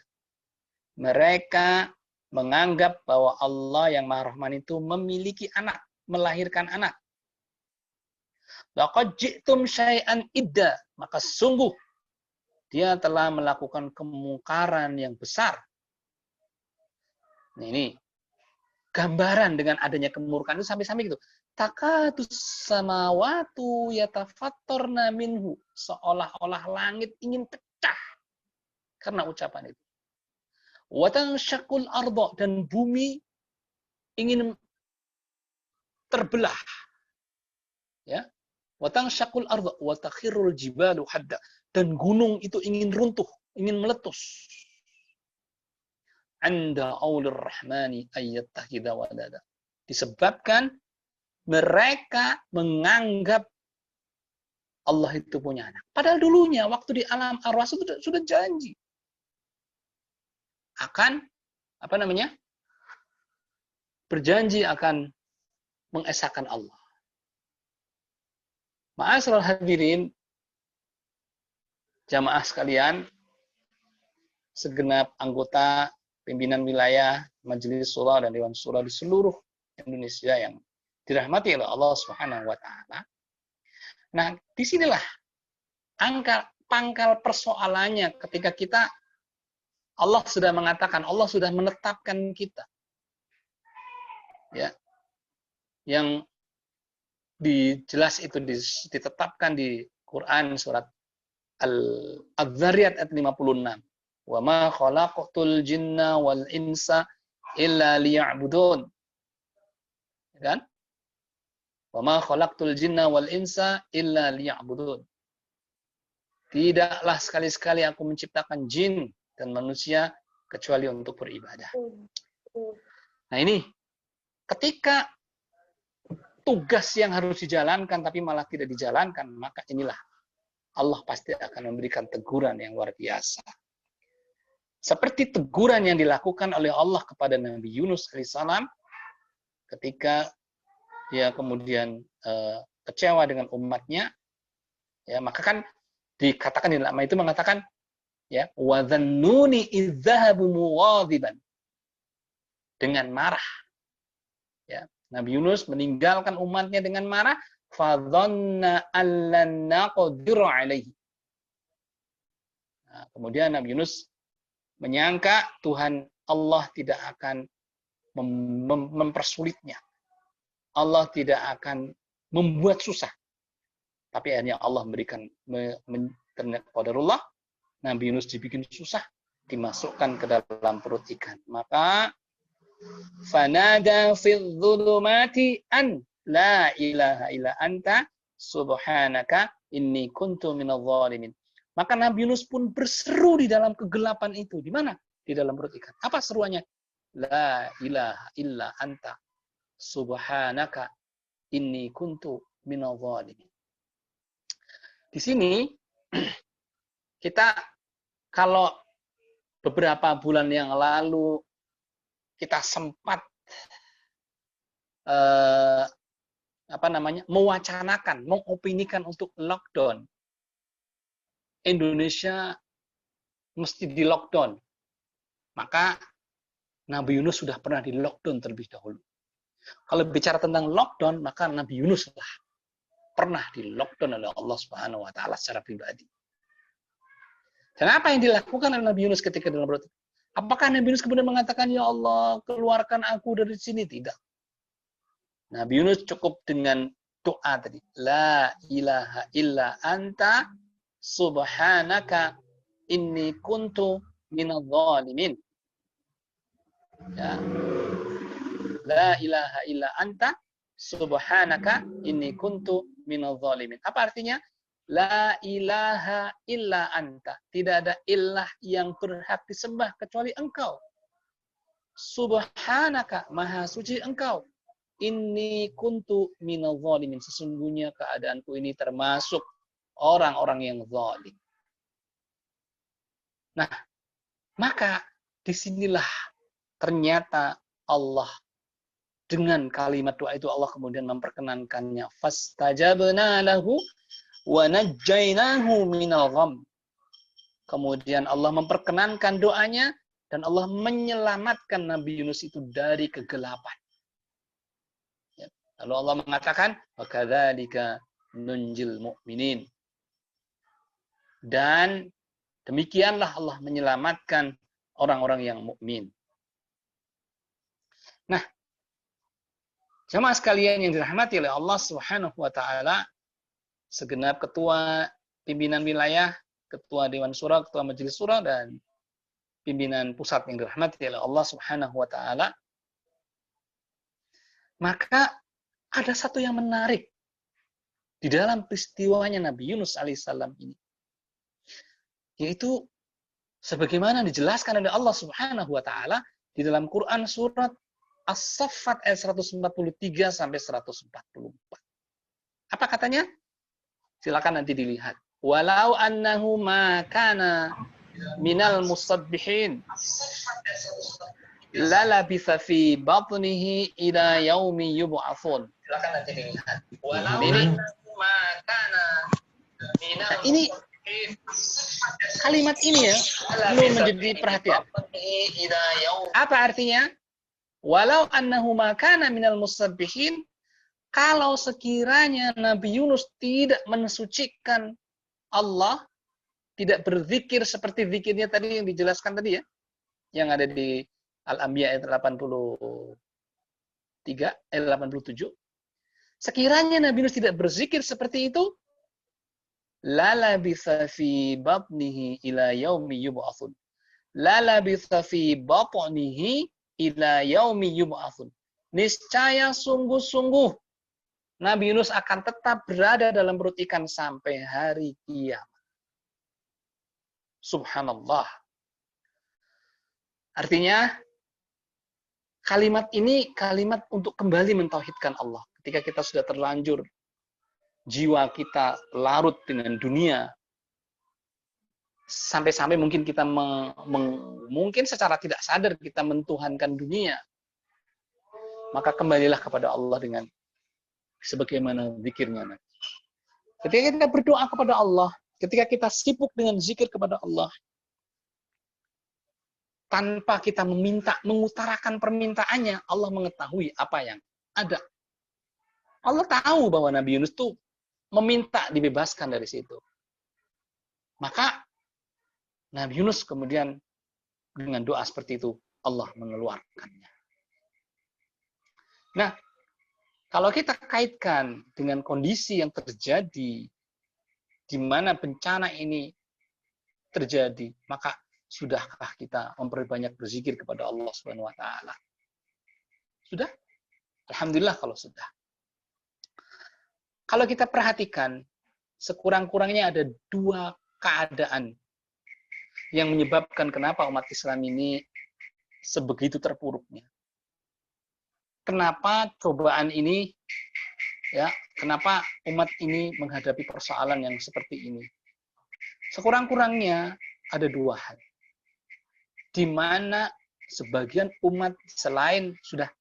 [SPEAKER 10] Mereka menganggap bahwa Allah yang Maha Rahman itu memiliki anak, melahirkan anak. Laqad ji'tum syai'an idda, maka sungguh dia telah melakukan kemungkaran yang besar. Nah, ini gambaran dengan adanya kemurkaan itu sampai-sampai gitu. Takatus samawatu yatafattarna minhu, seolah-olah langit ingin pecah karena ucapan itu. Wa tanshaqul ardh, dan bumi ingin terbelah. Ya. Wa tanshaqul ardh wa takhirul jibalu hadda, dan gunung itu ingin runtuh, ingin meletus. Anda aulir rahmani ayyattakhidha walada. Disebabkan mereka menganggap Allah itu punya anak. Padahal dulunya waktu di alam arwah sudah janji akan berjanji akan mengesahkan Allah. Ma'asyiral hadirin, jamaah sekalian, segenap anggota pimpinan wilayah, majelis surah dan dewan surah di seluruh Indonesia yang dirahmati oleh Allah Subhanahu wa taala. Nah, disinilah pangkal persoalannya ketika Allah sudah mengatakan, Allah sudah menetapkan kita. Ya. Yang jelas itu ditetapkan di Quran surat Al-Dzariyat ayat 56. Wa ma khalaqtul jinna wal insa illa liya'budun. Kan? Wa ma khalaqtul jinna wal insa illa liya'budun. Tidaklah sekali-sekali aku menciptakan jin dan manusia kecuali untuk beribadah. Nah, ini ketika tugas yang harus dijalankan tapi malah tidak dijalankan, maka inilah Allah pasti akan memberikan teguran yang luar biasa. Seperti teguran yang dilakukan oleh Allah kepada Nabi Yunus alaihissalam ketika dia kemudian kecewa dengan umatnya, ya, maka kan dikatakan di dalam itu mengatakan, ya, wa dhannuni idz dhahabu mughadiban, dengan marah. Ya, Nabi Yunus meninggalkan umatnya dengan marah, fa dhanna allan naqdiru alaihi. Nah, kemudian Nabi Yunus menyangka Tuhan Allah tidak akan mempersulitnya. Allah tidak akan membuat susah. Tapi akhirnya Allah memberikan qadarullah, Nabi Yunus dibikin susah, dimasukkan ke dalam perut ikan. Maka fanada fil dhulumati an la ilaha illa anta subhanaka inni kuntu minadh dhalimin. Maka Nabi Yunus pun berseru di dalam kegelapan itu. Di mana? Di dalam perut ikan. Apa seruannya? La ilaha illa anta subhanaka inni kuntu minadh dhalimin. Di sini kita, kalau beberapa bulan yang lalu kita sempat mewacanakan, mengopinikan untuk lockdown. Indonesia mesti di lockdown. Maka Nabi Yunus sudah pernah di lockdown terlebih dahulu. Kalau bicara tentang lockdown, maka Nabi Yunus lah pernah di lockdown oleh Allah Subhanahu wa taala secara pribadi. Dan apa yang dilakukan oleh Nabi Yunus ketika dalam perut? Apakah Nabi Yunus kemudian mengatakan, ya Allah, keluarkan aku dari sini? Tidak. Nabi Yunus cukup dengan doa tadi. La ilaha illa anta subhanaka inni kuntu minadh dhalimin. Ya. La ilaha illa anta subhanaka inni kuntu minadh dhalimin. Apa artinya? La ilaha illa anta. Tidak ada ilah yang berhak disembah kecuali engkau. Subhanaka, maha suci engkau. Inni kuntu minadh dhalimin. Sesungguhnya keadaanku ini termasuk orang-orang yang zalim. Nah, maka disinilah ternyata Allah dengan kalimat doa itu Allah kemudian memperkenankannya. Fastajabna lahu wa najjaynahu minal gham. Kemudian Allah memperkenankan doanya dan Allah menyelamatkan Nabi Yunus itu dari kegelapan. Ya. Lalu Allah mengatakan, wa kadzalika nunjil mu'minin. Dan demikianlah Allah menyelamatkan orang-orang yang mukmin. Nah, jemaah sekalian yang dirahmati oleh Allah Subhanahu wa taala, segenap ketua pimpinan wilayah, ketua Dewan Syura, ketua Majelis Syura dan pimpinan pusat yang dirahmati oleh Allah Subhanahu wa taala, maka ada satu yang menarik di dalam peristiwanya Nabi Yunus alaihissalam ini. Yaitu sebagaimana dijelaskan oleh Allah Subhanahu wa taala di dalam Quran surat As-Saffat ayat 143 sampai 144. Apa katanya? Silakan nanti dilihat. Walau annahu ma kana minal musabbihin lalabitha fi batnihi ila yaumi yub'atsun. Silakan nanti dilihat. Walau annahu ma kana minal ini kalimat ini ya perlu menjadi perhatian. Apa artinya? Walau annahu ma kana minal musabbihin, kalau sekiranya Nabi Yunus tidak mensucikan Allah, tidak berzikir seperti zikirnya tadi yang dijelaskan tadi ya, yang ada di Al-Anbiya ayat 87. Sekiranya Nabi Yunus tidak berzikir seperti itu, lalabitha fi batnihi ila yaumi yub'atsun. Lalabitha fi batnihi ila yaumi yub'atsun. Niscaya sungguh-sungguh Nabi Yunus akan tetap berada dalam perut ikan sampai hari kiamat. Subhanallah. Artinya kalimat ini kalimat untuk kembali mentauhidkan Allah. Ketika kita sudah terlanjur jiwa kita larut dengan dunia, sampai-sampai mungkin kita mungkin secara tidak sadar kita mentuhankan dunia, maka kembalilah kepada Allah dengan sebagaimana zikirnya. Ketika kita berdoa kepada Allah, ketika kita sibuk dengan zikir kepada Allah, tanpa kita mengutarakan permintaannya, Allah mengetahui apa yang ada. Allah tahu bahwa Nabi Yunus itu meminta dibebaskan dari situ. Maka Nabi Yunus kemudian dengan doa seperti itu Allah mengeluarkannya. Nah, kalau kita kaitkan dengan kondisi yang terjadi di mana bencana ini terjadi, maka sudahkah kita memperbanyak berzikir kepada Allah Subhanahu wa taala? Sudah? Alhamdulillah kalau sudah. Kalau kita perhatikan, sekurang-kurangnya ada dua keadaan yang menyebabkan kenapa umat Islam ini sebegitu terpuruknya. Kenapa cobaan ini, ya, kenapa umat ini menghadapi persoalan yang seperti ini? Sekurang-kurangnya ada dua hal. Di mana sebagian umat selain sudah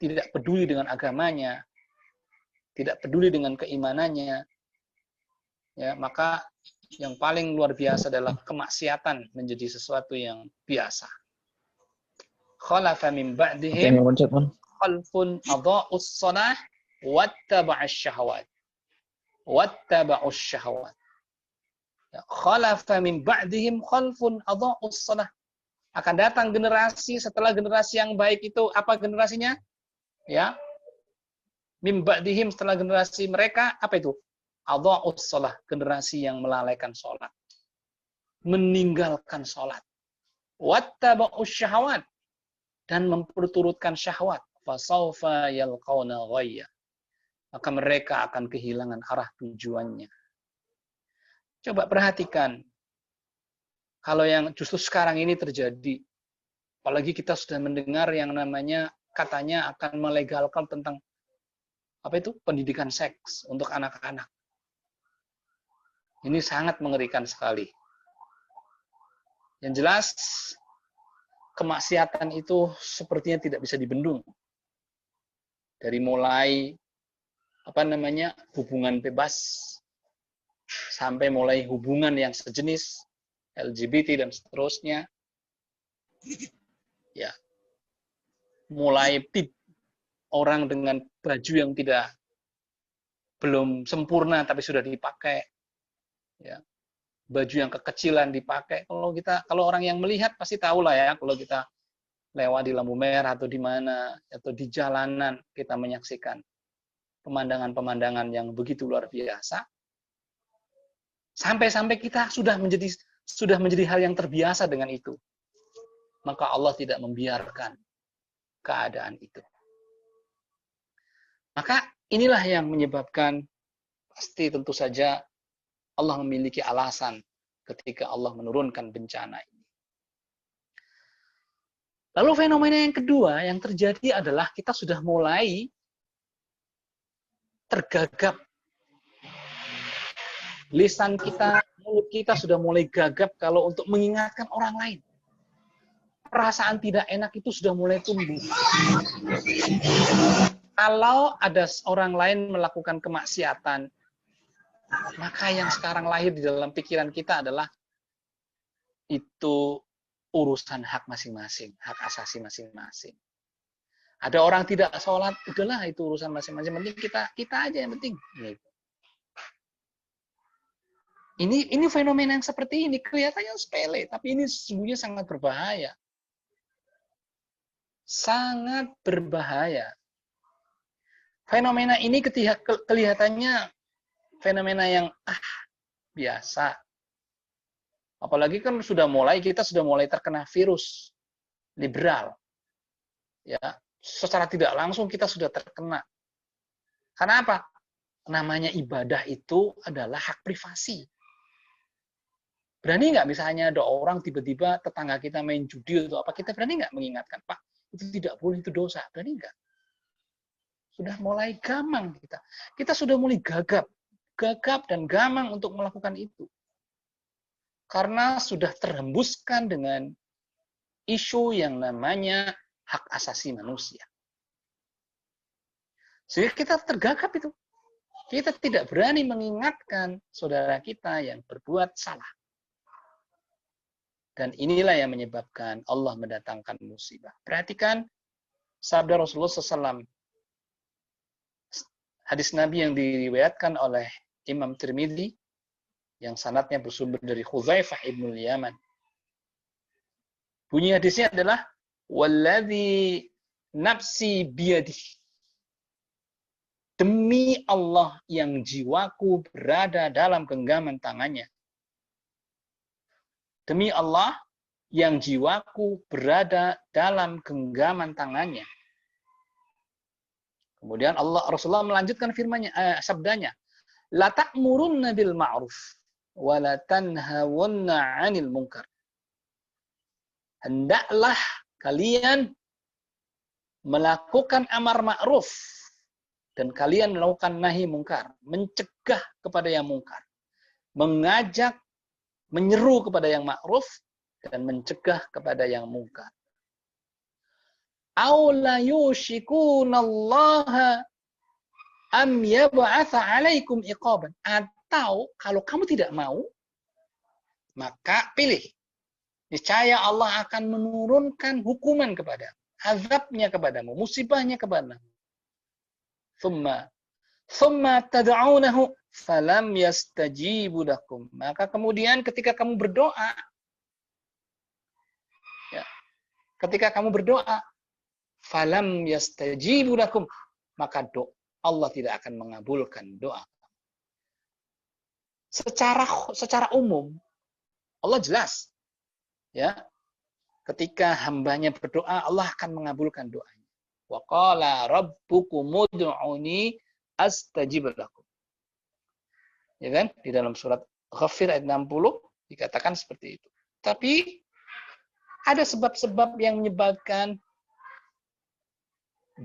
[SPEAKER 10] tidak peduli dengan agamanya, tidak peduli dengan keimanannya, ya, maka yang paling luar biasa adalah kemaksiatan menjadi sesuatu yang biasa. Khalafa min ba'dihim khalfun adha'us shalah wattaba'ash syahawat. Wattaba'us syahawat. Khalafa min ba'dihim khalfun adha'us shalah. Akan datang generasi setelah generasi yang baik itu, apa generasinya? Ya. Min ba'dihim, setelah generasi mereka, apa itu? Adha'us shalah, generasi yang melalaikan sholat. Meninggalkan sholat. wattaba'us syahawat, dan memperturutkan syahwat, fasaufa yalqauna ghayya, maka mereka akan kehilangan arah tujuannya. Coba perhatikan, kalau yang justru sekarang ini terjadi, apalagi kita sudah mendengar yang namanya katanya akan melegalkan tentang pendidikan seks untuk anak-anak. Ini sangat mengerikan sekali. Yang jelas, kemaksiatan itu sepertinya tidak bisa dibendung. Dari mulai hubungan bebas sampai mulai hubungan yang sejenis, LGBT dan seterusnya. Ya. Mulai orang dengan baju yang belum sempurna tapi sudah dipakai. Ya. Baju yang kekecilan dipakai. Kalau orang yang melihat pasti tahu lah ya, kalau kita lewat di lampu merah atau di mana atau di jalanan kita menyaksikan pemandangan-pemandangan yang begitu luar biasa. Sampai-sampai kita sudah menjadi hal yang terbiasa dengan itu. Maka Allah tidak membiarkan keadaan itu. Maka inilah yang menyebabkan pasti tentu saja Allah memiliki alasan ketika Allah menurunkan bencana ini. Lalu fenomena yang kedua yang terjadi adalah kita sudah mulai tergagap. Lisan kita, mulut kita sudah mulai gagap kalau untuk mengingatkan orang lain. Perasaan tidak enak itu sudah mulai tumbuh. Kalau ada orang lain melakukan kemaksiatan, maka yang sekarang lahir di dalam pikiran kita adalah itu urusan hak masing-masing, hak asasi masing-masing. Ada orang tidak sholat, udahlah itu urusan masing-masing. Penting kita aja yang penting. Ini fenomena yang seperti ini kelihatannya sepele, tapi ini sesungguhnya sangat berbahaya. Sangat berbahaya. Fenomena ini kelihatannya fenomena yang biasa. Apalagi kan kita sudah mulai terkena virus liberal. Ya, secara tidak langsung kita sudah terkena. Karena apa? Namanya ibadah itu adalah hak privasi. Berani nggak misalnya ada orang tiba-tiba tetangga kita main judi atau apa, kita berani nggak mengingatkan, Pak, itu tidak boleh, itu dosa. Berani nggak? Sudah mulai gamang kita. Kita sudah mulai gagap dan gamang untuk melakukan itu. Karena sudah terhembuskan dengan isu yang namanya hak asasi manusia. Sehingga kita tergagap itu. Kita tidak berani mengingatkan saudara kita yang berbuat salah. Dan inilah yang menyebabkan Allah mendatangkan musibah. Perhatikan sabda Rasulullah SAW. Hadis Nabi yang diriwayatkan oleh Imam Tirmidzi yang sanadnya bersumber dari Hudzaifah ibnul Yaman. Bunyi hadisnya adalah walladzi nafsi biyadihi. Demi Allah yang jiwaku berada dalam genggaman tangannya. Demi Allah yang jiwaku berada dalam genggaman tangannya. Kemudian Rasulullah melanjutkan firman-Nya, sabdanya, la ta'murunna bil ma'ruf wa la tanhawunna 'anil munkar. Hendaklah kalian melakukan amar ma'ruf dan kalian melakukan nahi mungkar, mencegah kepada yang mungkar, mengajak, menyeru kepada yang ma'ruf dan mencegah kepada yang mungkar. Aw la yushikunallaha am yab'atsa 'alaikum iqaban. Atau kalau kamu tidak mau, maka pilih. Niscaya Allah akan menurunkan hukuman kepadamu, azabnya kepadamu, musibahnya kepadamu. Thumma tad'unahu falam yastajibu lakum. Maka kemudian ketika kamu berdoa, falam yastajibu lakum, maka Allah tidak akan mengabulkan doa. Secara umum Allah jelas, ya, ketika hambanya berdoa, Allah akan mengabulkan doanya. Wa qala rabbukum ud'uni astajib lakum. Ya kan? Di dalam surat Ghafir ayat 60 dikatakan seperti itu. Tapi ada sebab-sebab yang menyebabkan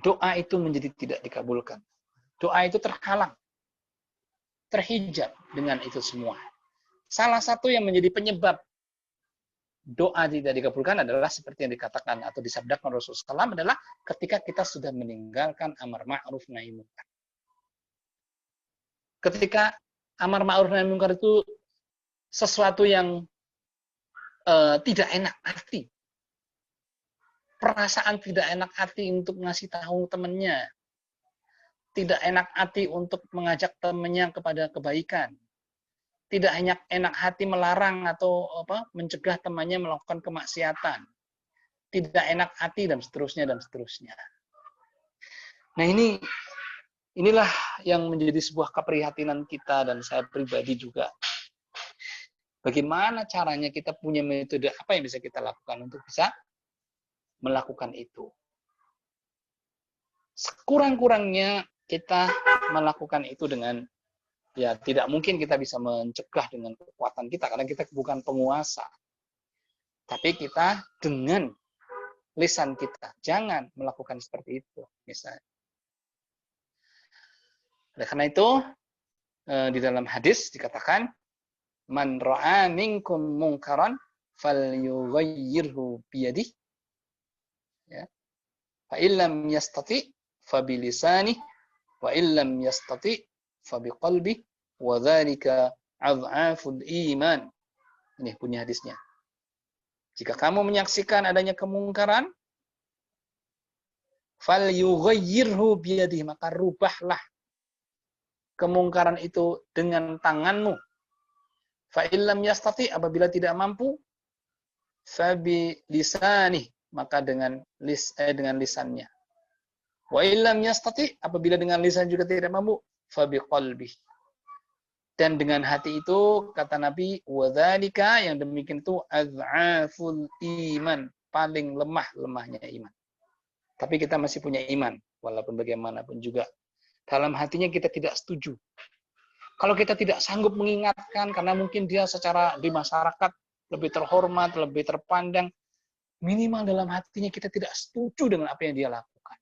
[SPEAKER 10] doa itu menjadi tidak dikabulkan. Doa itu terhalang, terhijab dengan itu semua. Salah satu yang menjadi penyebab doa tidak dikabulkan adalah seperti yang dikatakan atau disabdakan Rasulullah SAW adalah ketika kita sudah meninggalkan amar ma'ruf nahi munkar. Ketika amar ma'ruf nahi munkar itu sesuatu yang tidak enak hati. Perasaan tidak enak hati untuk ngasih tahu temannya. Tidak enak hati untuk mengajak temannya kepada kebaikan. Tidak enak hati melarang atau mencegah temannya melakukan kemaksiatan. Tidak enak hati dan seterusnya dan seterusnya. Nah, inilah yang menjadi sebuah keprihatinan kita dan saya pribadi juga. Bagaimana caranya kita punya metode apa yang bisa kita lakukan untuk bisa melakukan itu. Sekurang-kurangnya kita melakukan itu dengan ya tidak mungkin kita bisa mencegah dengan kekuatan kita karena kita bukan penguasa. Tapi kita dengan lisan kita jangan melakukan seperti itu misalnya. Oleh karena itu di dalam hadis dikatakan man ra'a minkum munkaran falyughayyirhu biyadihi ya. Fa illam yastati fa bilisani wa illam yastati fa biqalbi wa dzalika adhaful iman. Ini punya hadisnya. Jika kamu menyaksikan adanya kemungkaran falyughayyirhu biyadihi, maka rubahlah kemungkaran itu dengan tanganmu. Fa illam yastati, apabila tidak mampu, fa bilisani, maka dengan lisannya. Wa illam yastati, apabila dengan lisan juga tidak mampu, fa biqalbi. Dan dengan hati itu, kata Nabi, wa dzalika, yang demikian itu adhaful iman, paling lemahnya iman. Tapi kita masih punya iman, walaupun bagaimanapun juga. Dalam hatinya kita tidak setuju. Kalau kita tidak sanggup mengingatkan, karena mungkin dia secara di masyarakat lebih terhormat, lebih terpandang, minimal dalam hatinya kita tidak setuju dengan apa yang dia lakukan.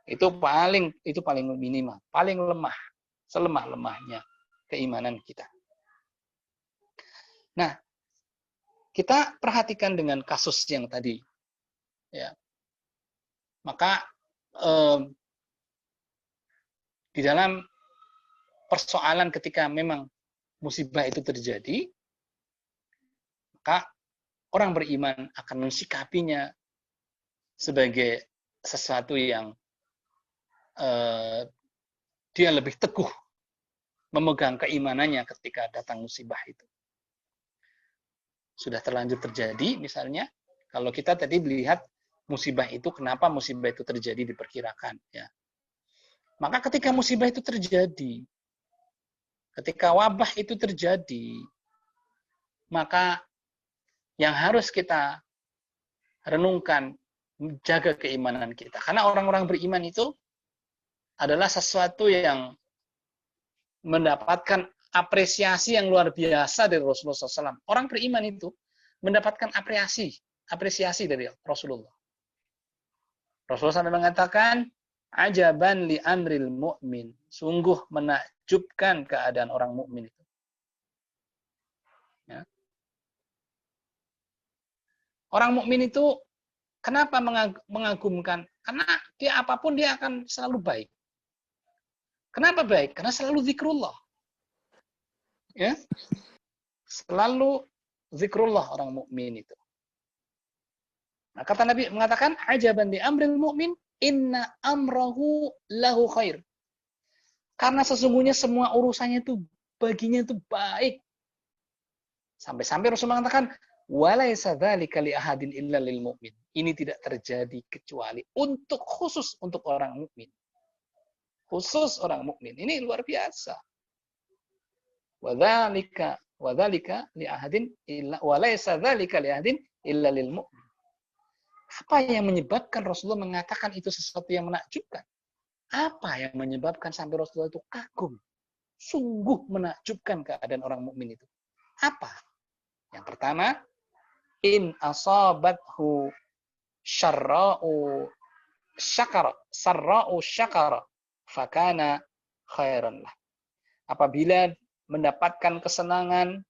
[SPEAKER 10] Itu paling minimal, paling lemah, selemah-lemahnya keimanan kita. Nah, kita perhatikan dengan kasus yang tadi. Ya. Maka di dalam persoalan ketika memang musibah itu terjadi, maka orang beriman akan mensikapinya sebagai sesuatu yang dia lebih teguh memegang keimanannya ketika datang musibah itu. Sudah terlanjur terjadi, misalnya, kalau kita tadi melihat musibah itu, kenapa musibah itu terjadi diperkirakan. Ya. Maka ketika musibah itu terjadi, ketika wabah itu terjadi, maka yang harus kita renungkan, menjaga keimanan kita. Karena orang-orang beriman itu adalah sesuatu yang mendapatkan apresiasi yang luar biasa dari Rasulullah SAW. Orang beriman itu mendapatkan apresiasi dari Rasulullah. Rasulullah SAW mengatakan, ajaban li amril mu'min. Sungguh menakjubkan keadaan orang mukmin itu. Ya. Orang mukmin itu kenapa mengagumkan? Karena dia apapun dia akan selalu baik. Kenapa baik? Karena selalu zikrullah. Ya. Selalu zikrullah orang mukmin itu. Nah, kata Nabi mengatakan, ajaban li amril mu'min, inna amrahu lahu khair. Karena sesungguhnya semua urusannya itu baginya itu baik. Sampai-sampai Rasul mengatakan, walaysa dzalika li ahadin illa lil mu'min. Ini tidak terjadi kecuali khusus untuk orang mukmin. Khusus orang mukmin. Ini luar biasa. Wadzalika li ahadin illa walaysa dzalika li ahadin illa lil mu'min. Apa yang menyebabkan Rasulullah mengatakan itu sesuatu yang menakjubkan? Apa yang menyebabkan sampai Rasulullah itu kagum? Sungguh menakjubkan keadaan orang mukmin itu. Apa? Yang pertama, in asabathu syarra'u syakara fakana khairan lah. Apabila mendapatkan kesenangan,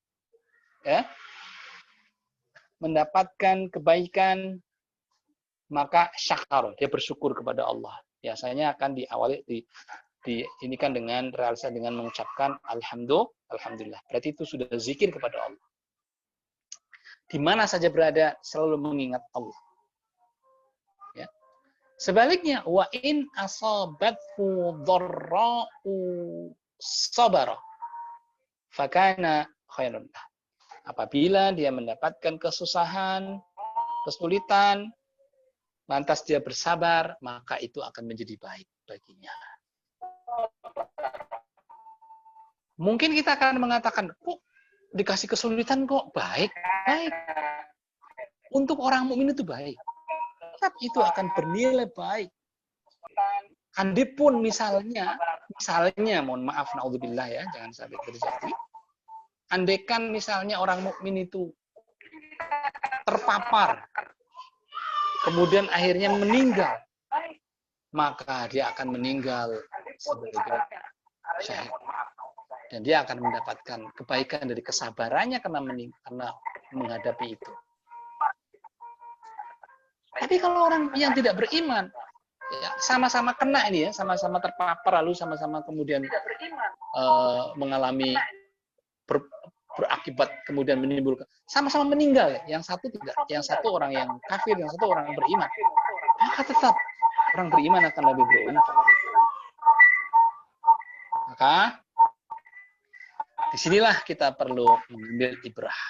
[SPEAKER 10] ya, mendapatkan kebaikan, maka syakar, dia bersyukur kepada Allah. Biasanya akan diawali ini kan dengan realisasi dengan mengucapkan alhamdulillah. Berarti itu sudah zikir kepada Allah. Di mana saja berada selalu mengingat Allah. Ya. Sebaliknya, wa in asabathu dharra'u sabara fakana khairun lah. Apabila dia mendapatkan kesusahan, kesulitan, lantas dia bersabar, maka itu akan menjadi baik baginya. Mungkin kita akan mengatakan, kok dikasih kesulitan kok baik? Baik. Untuk orang mukmin itu baik. Tetap itu akan bernilai baik. Andipun misalnya, mohon maaf, naudzubillah ya, jangan sampai terjadi. Andaikan misalnya orang mukmin itu terpapar, kemudian akhirnya meninggal, maka dia akan meninggal sebagai syahid. Dan dia akan mendapatkan kebaikan dari kesabarannya karena menghadapi itu. Tapi kalau orang yang tidak beriman, ya, sama-sama kena ini ya, sama-sama terpapar, lalu sama-sama kemudian mengalami berakibat kemudian menimbulkan, sama-sama meninggal ya. Yang satu tidak, yang satu orang yang kafir, yang satu orang yang beriman. Maka tetap orang beriman akan lebih beruntung. Maka disinilah kita perlu mengambil ibrah.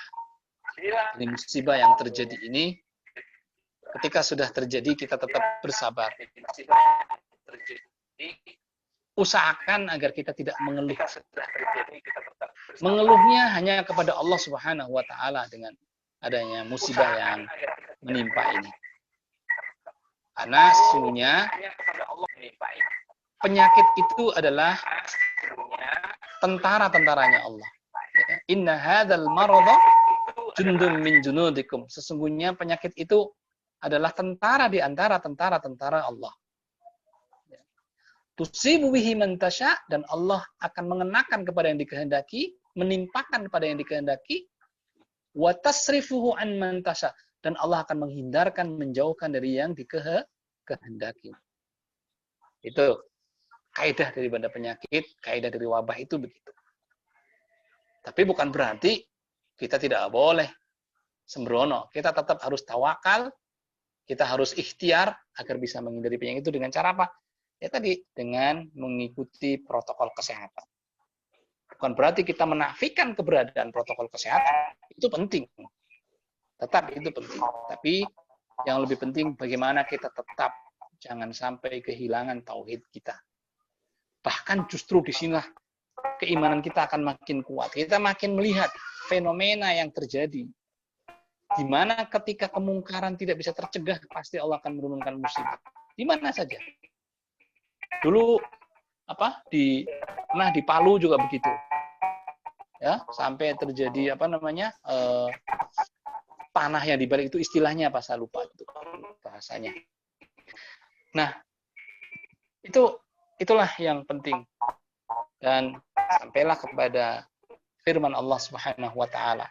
[SPEAKER 10] Ini musibah yang terjadi ini, ketika sudah terjadi kita tetap bersabar. Usahakan agar kita tidak mengeluh. Mengeluhnya hanya kepada Allah Subhanahu wa taala dengan adanya musibah yang menimpa ini. Karena sesungguhnya penyakit itu adalah tentara-tentaranya Allah. Inna hadzal maradha jundun min junudikum. Sesungguhnya penyakit itu adalah tentara di antara tentara-tentara Allah. Tusibu bihi man tasya, dan Allah akan mengenakan kepada yang dikehendaki, menimpakan kepada yang dikehendaki, wa tasrifuhu an man tasya, dan Allah akan menghindarkan, menjauhkan dari yang dikehendaki. Itu kaidah daripada penyakit, kaidah dari wabah itu begitu. Tapi bukan berarti kita tidak boleh sembrono. Kita tetap harus tawakal, kita harus ikhtiar agar bisa menghindari penyakit itu dengan cara apa? Ya tadi, dengan mengikuti protokol kesehatan. Bukan berarti kita menafikan keberadaan protokol kesehatan. Itu penting. Tetap itu penting. Tapi yang lebih penting bagaimana kita tetap jangan sampai kehilangan tauhid kita. Bahkan justru di sinilah keimanan kita akan makin kuat. Kita makin melihat fenomena yang terjadi. Di mana ketika kemungkaran tidak bisa tercegah, pasti Allah akan menurunkan musibah. Di mana saja. Dulu di Palu juga begitu. Ya, sampai terjadi tanah yang dibalik itu istilahnya apa saya lupa itu bahasanya. Nah, itulah yang penting. Dan sampailah kepada firman Allah Subhanahu wa taala.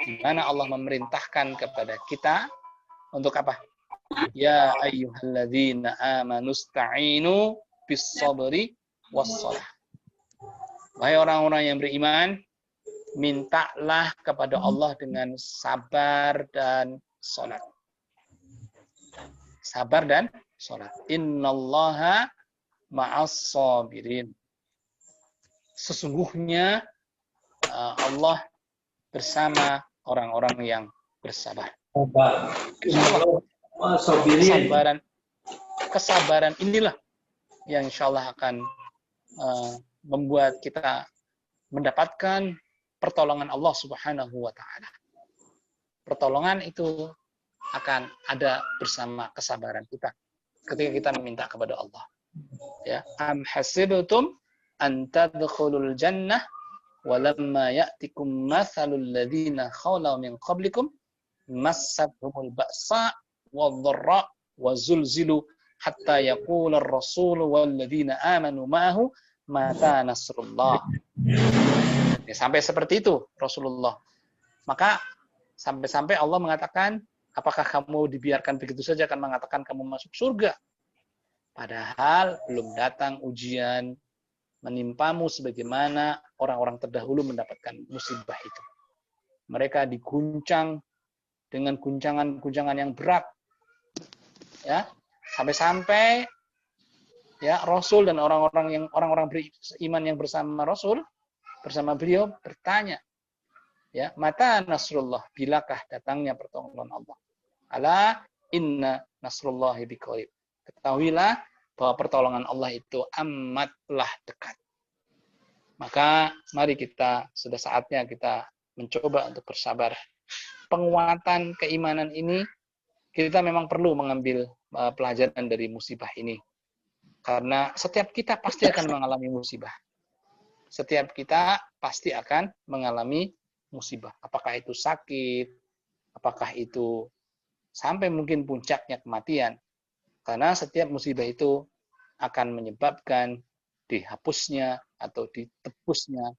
[SPEAKER 10] Di mana Allah memerintahkan kepada kita untuk apa? Ya ayyuhalladzina amanu sta'inu bis-sabri was-shalah. Wahai orang-orang yang beriman, mintalah kepada Allah dengan sabar dan salat. Sabar dan salat. Innallaha ma'as-sabirin. Sesungguhnya Allah bersama orang-orang yang bersabar. Kesabaran inilah yang insya Allah akan membuat kita mendapatkan pertolongan Allah Subhanahu wa taala. pertolongan itu akan ada bersama kesabaran kita ketika kita meminta kepada Allah. Ya, am hasibtum an tadkhulul jannah walamma ya'tikum mathalul ladzina khalaw min qablikum massathumul ba'sa wadh-dharra wazulzilu hatta yaqula ar-rasul wal ladzina amanu ma'ahu mata nasrullah. Ya, sampai seperti itu Rasulullah. Maka sampai-sampai Allah mengatakan, apakah kamu dibiarkan begitu saja akan mengatakan kamu masuk surga? Padahal belum datang ujian menimpamu sebagaimana orang-orang terdahulu mendapatkan musibah itu. Mereka diguncang dengan guncangan-guncangan yang berat. Ya, sampai-sampai ya Rasul dan orang-orang beriman yang bersama Rasul bersama beliau bertanya, ya, mata nasrullah, bilakah datangnya pertolongan Allah? Ala inna nasrullahi biqarib. Ketahuilah bahwa pertolongan Allah itu amatlah dekat. Maka mari kita, sudah saatnya kita mencoba untuk bersabar. Penguatan keimanan ini, kita memang perlu mengambil pelajaran dari musibah ini. Karena setiap kita pasti akan mengalami musibah. Setiap kita pasti akan mengalami musibah. Apakah itu sakit, apakah itu sampai mungkin puncaknya kematian. Karena setiap musibah itu akan menyebabkan dihapusnya atau ditebusnya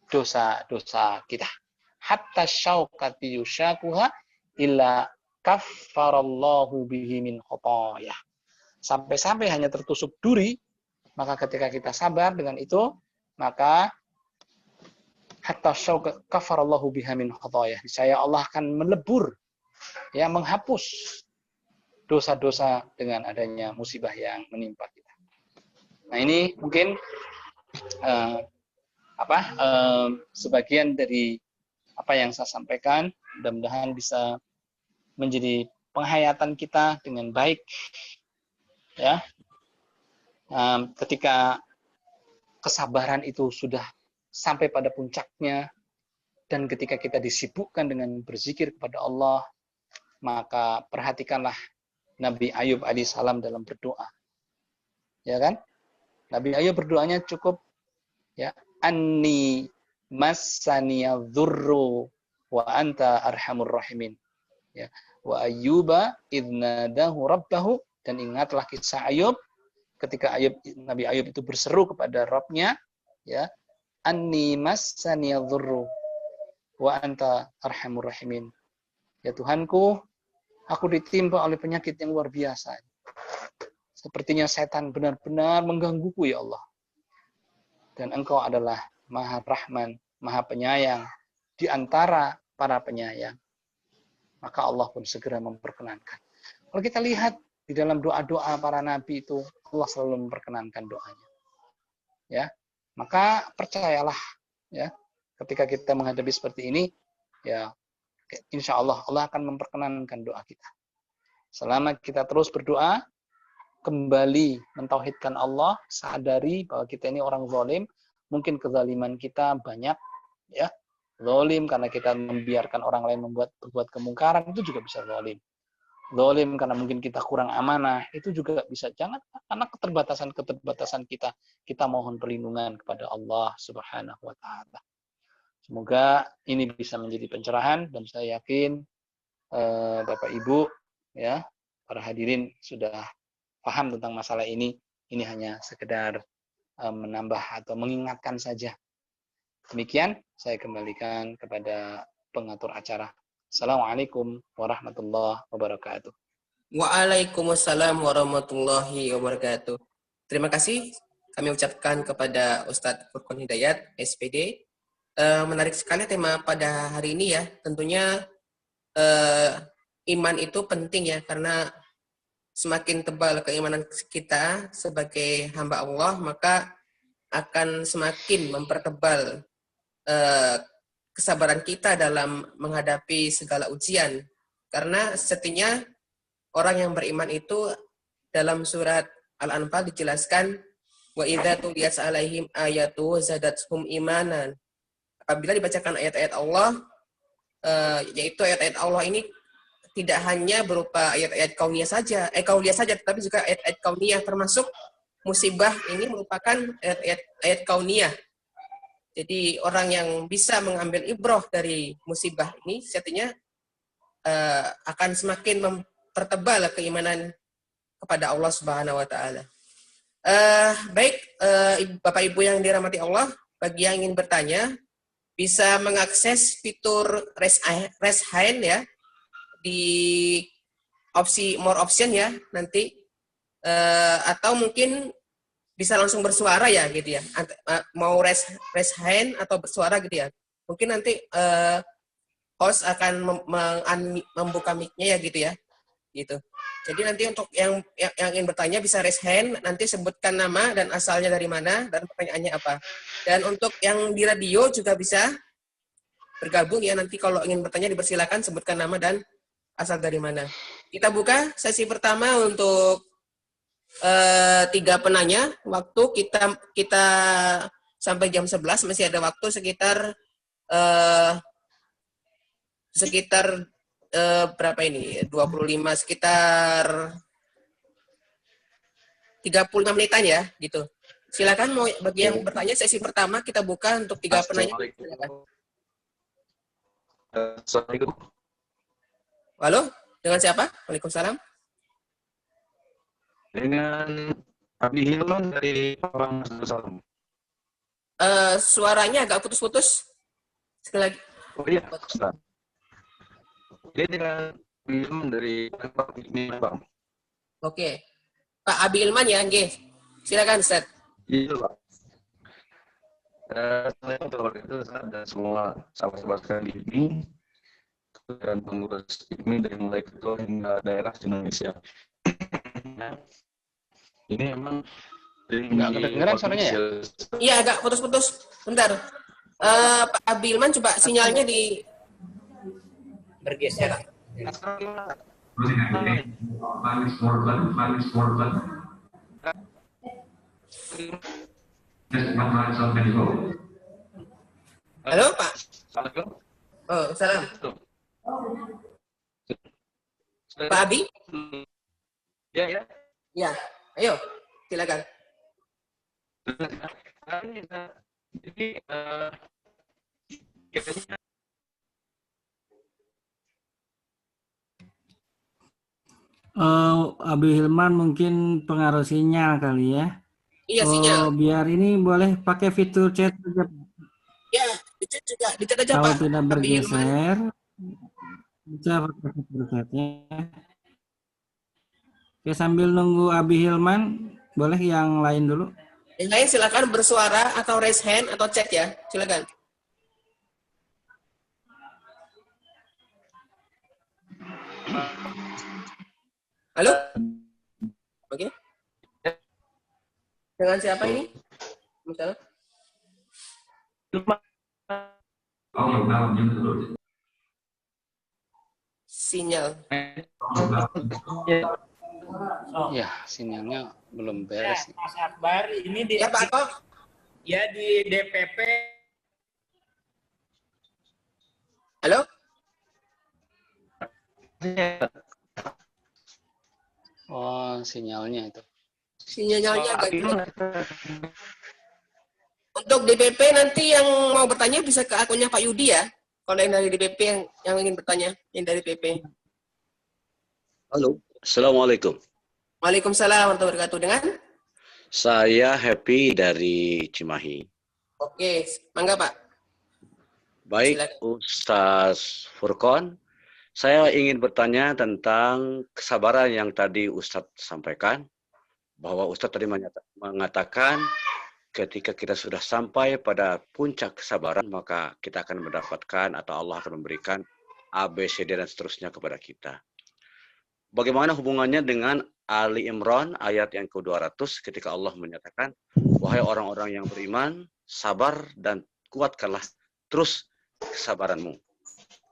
[SPEAKER 10] dosa-dosa kita. Hatta syaukati yushakuha illa kaffarallahu bihi min khotoyah. Sampai-sampai hanya tertusuk duri, maka ketika kita sabar dengan itu, maka hatta syauka kafarallahu biha min khotoyah. Niscaya Allah akan melebur, ya, menghapus dosa-dosa dengan adanya musibah yang menimpa kita. Nah, ini mungkin sebagian dari apa yang saya sampaikan. Mudah-mudahan bisa menjadi penghayatan kita dengan baik. Ya, ketika kesabaran itu sudah sampai pada puncaknya, dan ketika kita disibukkan dengan berzikir kepada Allah, maka perhatikanlah Nabi Ayub alaihissalam dalam berdoa. Ya kan? Nabi Ayub berdoanya cukup, ya, anni massaniya dzurru wa anta arhamur rahimin. Ya, wa ayyuba idnadahu rabbahu, dan ingatlah kisah Ayub ketika Nabi Ayub itu berseru kepada Rabb-nya, ya, anni massaniya dzurru wa anta arhamur rahimin. Ya Tuhanku, aku ditimpa oleh penyakit yang luar biasa. Sepertinya setan benar-benar menggangguku, ya Allah. Dan Engkau adalah Maha Rahman, Maha Penyayang di antara para penyayang. Maka Allah pun segera memperkenankan. Kalau kita lihat di dalam doa-doa para nabi itu, Allah selalu memperkenankan doanya. Ya, maka percayalah, ya, ketika kita menghadapi seperti ini, ya, insya Allah Allah akan memperkenankan doa kita. Selama kita terus berdoa, kembali mentauhidkan Allah, sadari bahwa kita ini orang zalim, mungkin kezaliman kita banyak, ya, zalim karena kita membiarkan orang lain berbuat kemungkaran, itu juga bisa zalim. Zalim karena mungkin kita kurang amanah, itu juga bisa. Jangan, karena keterbatasan kita mohon perlindungan kepada Allah Subhanahu wa taala. Semoga ini bisa menjadi pencerahan, dan saya yakin Bapak Ibu, ya, para hadirin sudah paham tentang masalah ini. Ini hanya sekedar menambah atau mengingatkan saja. Demikian saya kembalikan kepada pengatur acara. Assalamualaikum warahmatullahi wabarakatuh.
[SPEAKER 4] Waalaikumsalam warahmatullahi wabarakatuh. Terima kasih kami ucapkan kepada Ustadz Furqan Hidayat, SPD. Menarik sekali tema pada hari ini, ya. Tentunya iman itu penting, ya, karena semakin tebal keimanan kita sebagai hamba Allah, maka akan semakin mempertebal kesabaran kita dalam menghadapi segala ujian. Karena setinya orang yang beriman itu dalam surat Al-Anfal dijelaskan, wa idza tuliyat alaihim ayatu zadatuhum imanan. Apabila dibacakan ayat-ayat Allah, yaitu ayat-ayat Allah ini tidak hanya berupa ayat-ayat kauniyah saja, tetapi juga ayat-ayat kauniyah, termasuk musibah ini merupakan ayat kauniyah. Jadi orang yang bisa mengambil ibroh dari musibah ini, sejatinya akan semakin mempertebal keimanan kepada Allah Subhanahu wa taala. Baik, Bapak Ibu yang dirahmati Allah, bagi yang ingin bertanya bisa mengakses fitur raise hand ya di opsi more option ya nanti, atau mungkin bisa langsung bersuara ya gitu ya, mau raise hand atau bersuara gitu ya. Mungkin nanti host akan membuka mic-nya ya gitu ya, gitu. Jadi nanti untuk yang ingin bertanya bisa raise hand, nanti sebutkan nama dan asalnya dari mana dan pertanyaannya apa. Dan untuk yang di radio juga bisa bergabung ya, nanti kalau ingin bertanya dipersilakan sebutkan nama dan asal dari mana. Kita buka sesi pertama untuk 3 penanya. Waktu kita sampai jam 11, masih ada waktu sekitar berapa ini? 25, sekitar 35 menitan ya, gitu. Silakan mau bagi yang bertanya, sesi pertama kita buka untuk 3 penanya. Silakan.
[SPEAKER 6] Assalamualaikum.
[SPEAKER 4] Halo, dengan siapa? Waalaikumsalam.
[SPEAKER 6] Dengan Abi Hilman dari Pawang Salam.
[SPEAKER 4] Suaranya agak putus-putus. Sekali lagi.
[SPEAKER 6] Oh iya, Ustaz. Dia dengan Abi Hilman dari Pawang.
[SPEAKER 4] Oke. Pak Abi Ilman ya, nggih. Silakan, Ustaz.
[SPEAKER 6] Iya, Pak. Assalamualaikum dan semua sahabat-sahabat sekalian ini dan pengurus ini dari mulai ketua hingga daerah di Indonesia. Ini emang
[SPEAKER 10] nggak kedengeran suaranya ya?
[SPEAKER 4] Iya, agak putus-putus. Bentar. Pak Abi Ilman coba sinyalnya di
[SPEAKER 5] Bergeser.
[SPEAKER 4] Halo, Pak.
[SPEAKER 6] Assalamualaikum.
[SPEAKER 4] Oh, salam. Pak Abi?
[SPEAKER 6] Ya, ya.
[SPEAKER 4] Ya, ayo, silakan.
[SPEAKER 6] Jadi,
[SPEAKER 2] Abi Hilman mungkin pengaruh sinyal kali ya.
[SPEAKER 4] Iya, sinyal.
[SPEAKER 2] Biar ini boleh pakai fitur chat aja.
[SPEAKER 4] Ya, di chat aja,
[SPEAKER 2] Kalau
[SPEAKER 4] Pak.
[SPEAKER 2] tidak
[SPEAKER 4] Abi
[SPEAKER 2] bergeser, bisa pakai fitur chatnya. Oke, sambil nunggu Abi Hilman, boleh yang lain dulu.
[SPEAKER 4] Yang lain silakan bersuara atau raise hand atau chat ya, silakan. Halo? Oke. Dengan siapa ini? Misalnya? Sinyal.
[SPEAKER 10] Ya, sinyalnya belum beres.
[SPEAKER 5] Mas Akbar, ini di
[SPEAKER 4] Ya, Pak Kok.
[SPEAKER 5] Ya di DPP.
[SPEAKER 4] Halo?
[SPEAKER 10] Oh, sinyalnya itu.
[SPEAKER 4] Sinyalnya agak jelek. Untuk DPP nanti yang mau bertanya bisa ke akunnya Pak Yudi ya. Kalau yang dari DPP yang ingin bertanya, yang dari DPP.
[SPEAKER 11] Halo, Assalamualaikum.
[SPEAKER 4] Waalaikumsalam warahmatullahi wabarakatuh. Dengan?
[SPEAKER 11] Saya Happy dari Cimahi.
[SPEAKER 4] Oke, mangga Pak.
[SPEAKER 11] Baik, Ustaz Furqon. Saya ingin bertanya tentang kesabaran yang tadi Ustadz sampaikan. Bahwa Ustadz tadi mengatakan ketika kita sudah sampai pada puncak kesabaran, maka kita akan mendapatkan atau Allah akan memberikan A, B, C, D, dan seterusnya kepada kita. Bagaimana hubungannya dengan Ali Imran ayat yang ke-200 ketika Allah menyatakan, wahai orang-orang yang beriman, sabar dan kuatkanlah terus kesabaranmu.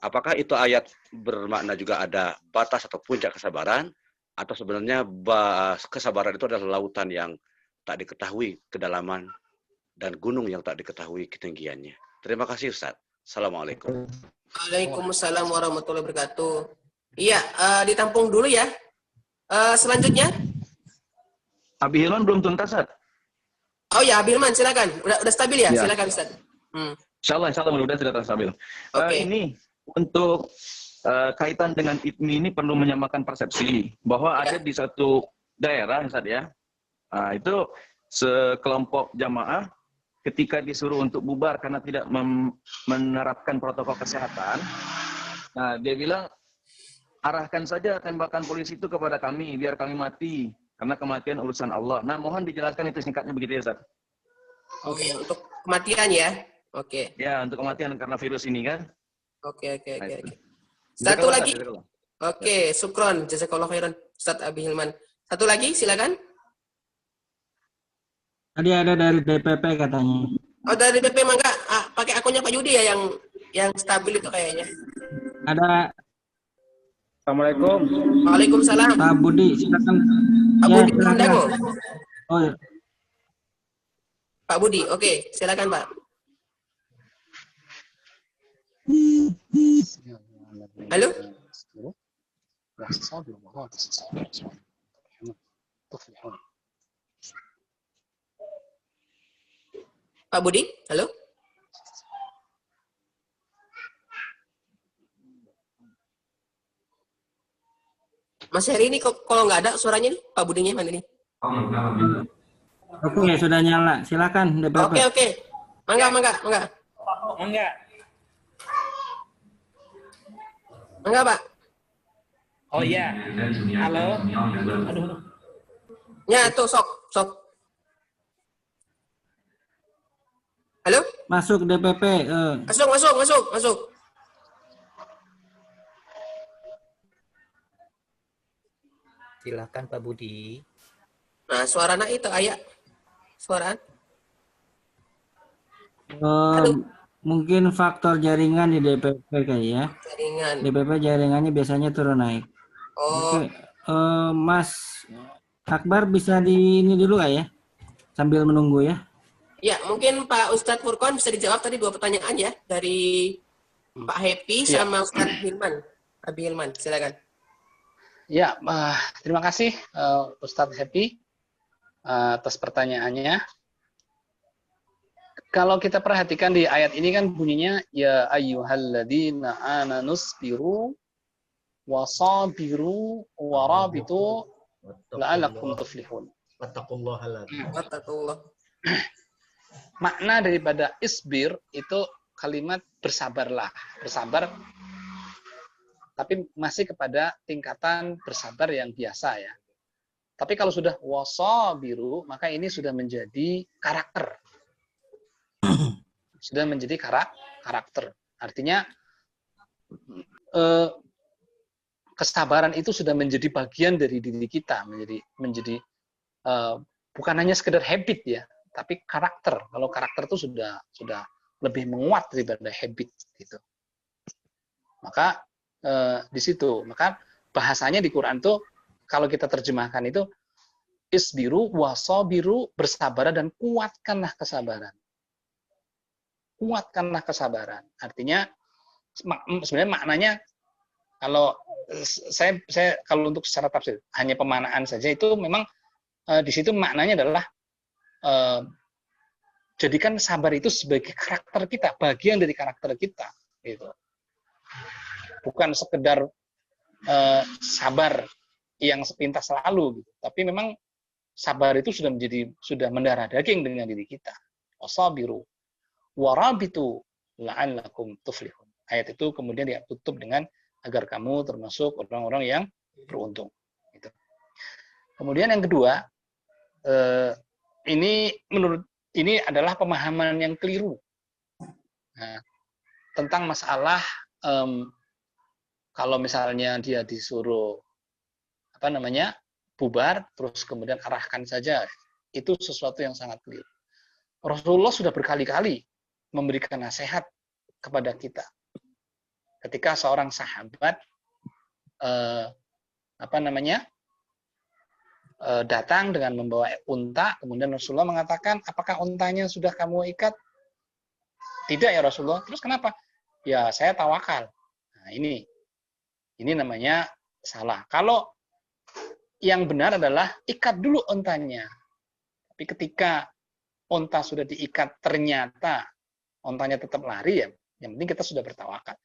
[SPEAKER 11] Apakah itu ayat bermakna juga ada batas atau puncak kesabaran, atau sebenarnya kesabaran itu adalah lautan yang tak diketahui kedalaman dan gunung yang tak diketahui ketinggiannya? Terima kasih Ustaz. Assalamualaikum.
[SPEAKER 4] Waalaikumsalam warahmatullahi wabarakatuh. Iya, ditampung dulu ya. Selanjutnya.
[SPEAKER 6] Abi Hilman belum tuntas, Ustaz.
[SPEAKER 4] Oh ya, Abi Hilman, silakan. Udah stabil ya?
[SPEAKER 6] Ya.
[SPEAKER 4] Silakan, Ustaz.
[SPEAKER 6] Insya Allah mudah-mudahan sudah stabil. Ini untuk kaitan dengan ITMI ini perlu menyamakan persepsi bahwa ada di satu daerah, Ustaz ya. Nah, itu sekelompok jamaah ketika disuruh untuk bubar karena tidak menerapkan protokol kesehatan. Nah, dia bilang arahkan saja tembakan polisi itu kepada kami biar kami mati karena kematian urusan Allah. Nah, mohon dijelaskan itu singkatnya begitu ya, Ustaz.
[SPEAKER 4] Oke, untuk kematian ya. Oke.
[SPEAKER 6] Ya, untuk kematian karena virus ini kan.
[SPEAKER 4] Oke. Satu lagi. Oke, syukron. Jazakallahu khairan. Ustaz Abi Hilman. Satu lagi, silakan.
[SPEAKER 2] Tadi ada dari DPP katanya.
[SPEAKER 4] Oh, dari DP mangga. Pakai akunnya Pak Yudi ya yang stabil itu kayaknya.
[SPEAKER 2] Ada.
[SPEAKER 1] Assalamualaikum.
[SPEAKER 4] Waalaikumsalam.
[SPEAKER 2] Pak Budi, silakan.
[SPEAKER 4] Pak
[SPEAKER 2] Ya,
[SPEAKER 4] Budi
[SPEAKER 2] silakan.
[SPEAKER 4] Pandango.
[SPEAKER 2] Oh, ya.
[SPEAKER 4] Pak Budi, oke, silakan Pak. Halo? Pak Budi, halo? Mas Heri ini kalau nggak ada suaranya nih, Pak Budinya mana nih?
[SPEAKER 2] Oke, sudah nyala. Silakan DPP.
[SPEAKER 4] Oke. Mangga. Mangga, Pak.
[SPEAKER 5] Oh iya. Halo. Aduh.
[SPEAKER 4] Ya, tuh sok. Halo?
[SPEAKER 2] Masuk DPP.
[SPEAKER 4] Masuk.
[SPEAKER 12] Silakan Pak Budi.
[SPEAKER 4] Nah, suaranya itu ayah. Suara.
[SPEAKER 2] Mungkin faktor jaringan di DPP kali ya.
[SPEAKER 4] Jaringan.
[SPEAKER 2] DPP jaringannya biasanya turun naik.
[SPEAKER 4] Oh.
[SPEAKER 2] Oke. Mas Akbar bisa di ini dulu nggak ya? Sambil menunggu ya.
[SPEAKER 4] Ya, mungkin Pak Ustadz Furqon bisa dijawab tadi 2 pertanyaan ya dari Pak Happy sama Ustadz Hilman. Abi Hilman, silakan.
[SPEAKER 10] Ya, terima kasih Ustadz Happy atas pertanyaannya. Kalau kita perhatikan di ayat ini kan bunyinya ya ayyuhalladzina amanusbiru wasabiru warabitu la'allakum tuflihun.
[SPEAKER 8] Wattaqullah.
[SPEAKER 10] Makna daripada isbir itu kalimat bersabarlah, bersabar. Tapi masih kepada tingkatan bersabar yang biasa ya. Tapi kalau sudah wasabiru, maka ini sudah menjadi karakter. Sudah menjadi karakter. Artinya kesabaran itu sudah menjadi bagian dari diri kita, menjadi bukan hanya sekedar habit ya, tapi karakter. Kalau karakter itu sudah lebih menguat daripada habit gitu. Maka di situ, maka bahasanya di Quran tuh kalau kita terjemahkan itu isbiru wasabiru, bersabar dan kuatkanlah kesabaran. Kuatkanlah kesabaran. Artinya sebenarnya maknanya kalau saya kalau untuk secara tafsir hanya pemaknaan saja itu memang di situ maknanya adalah jadikan sabar itu sebagai karakter kita, bagian dari karakter kita gitu. Bukan sekedar sabar yang sepintas lalu gitu. Tapi memang sabar itu sudah mendarah daging dengan diri kita. Wasabiru warabitu la'allakum tuflihun. Ayat itu kemudian ditutup dengan agar kamu termasuk orang-orang yang beruntung. Gitu. Kemudian yang kedua, ini adalah pemahaman yang keliru tentang masalah kalau misalnya dia disuruh bubar, terus kemudian arahkan saja, itu sesuatu yang sangat keliru. Rasulullah sudah berkali-kali memberikan nasihat kepada kita. Ketika seorang sahabat datang dengan membawa unta, kemudian Rasulullah mengatakan, apakah untanya sudah kamu ikat? Tidak ya Rasulullah. Terus kenapa? ya saya tawakal. Nah, ini namanya salah. Kalau yang benar adalah ikat dulu ontanya. Tapi ketika onta sudah diikat ternyata ontanya tetap lari, ya yang penting kita sudah bertawakal.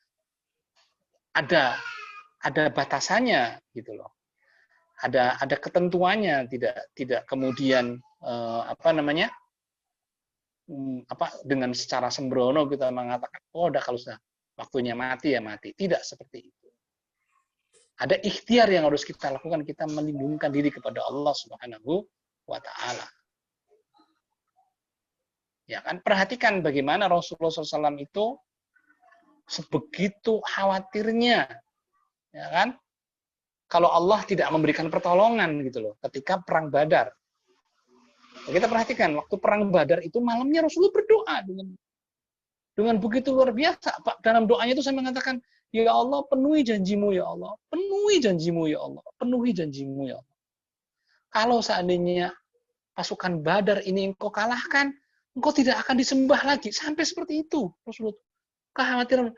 [SPEAKER 10] Ada batasannya gitu loh. Ada ketentuannya, tidak kemudian dengan secara sembrono kita mengatakan udah kalau sudah waktunya mati ya mati. Tidak seperti itu. Ada ikhtiar yang harus kita lakukan, kita melindungkan diri kepada Allah Subhanahu wa taala. Ya kan, perhatikan bagaimana Rasulullah SAW itu sebegitu khawatirnya, ya kan? Kalau Allah tidak memberikan pertolongan gitu loh, ketika perang Badar. Kita perhatikan waktu perang Badar itu malamnya Rasulullah berdoa dengan begitu luar biasa. Pak, dalam doanya itu saya mengatakan, ya Allah, penuhi janjimu ya Allah, penuhi janjimu ya Allah, penuhi janjimu ya Allah. Kalau seandainya pasukan Badar ini engkau kalahkan, engkau tidak akan disembah lagi. Sampai seperti itu Rasulullah. Kekhawatiran.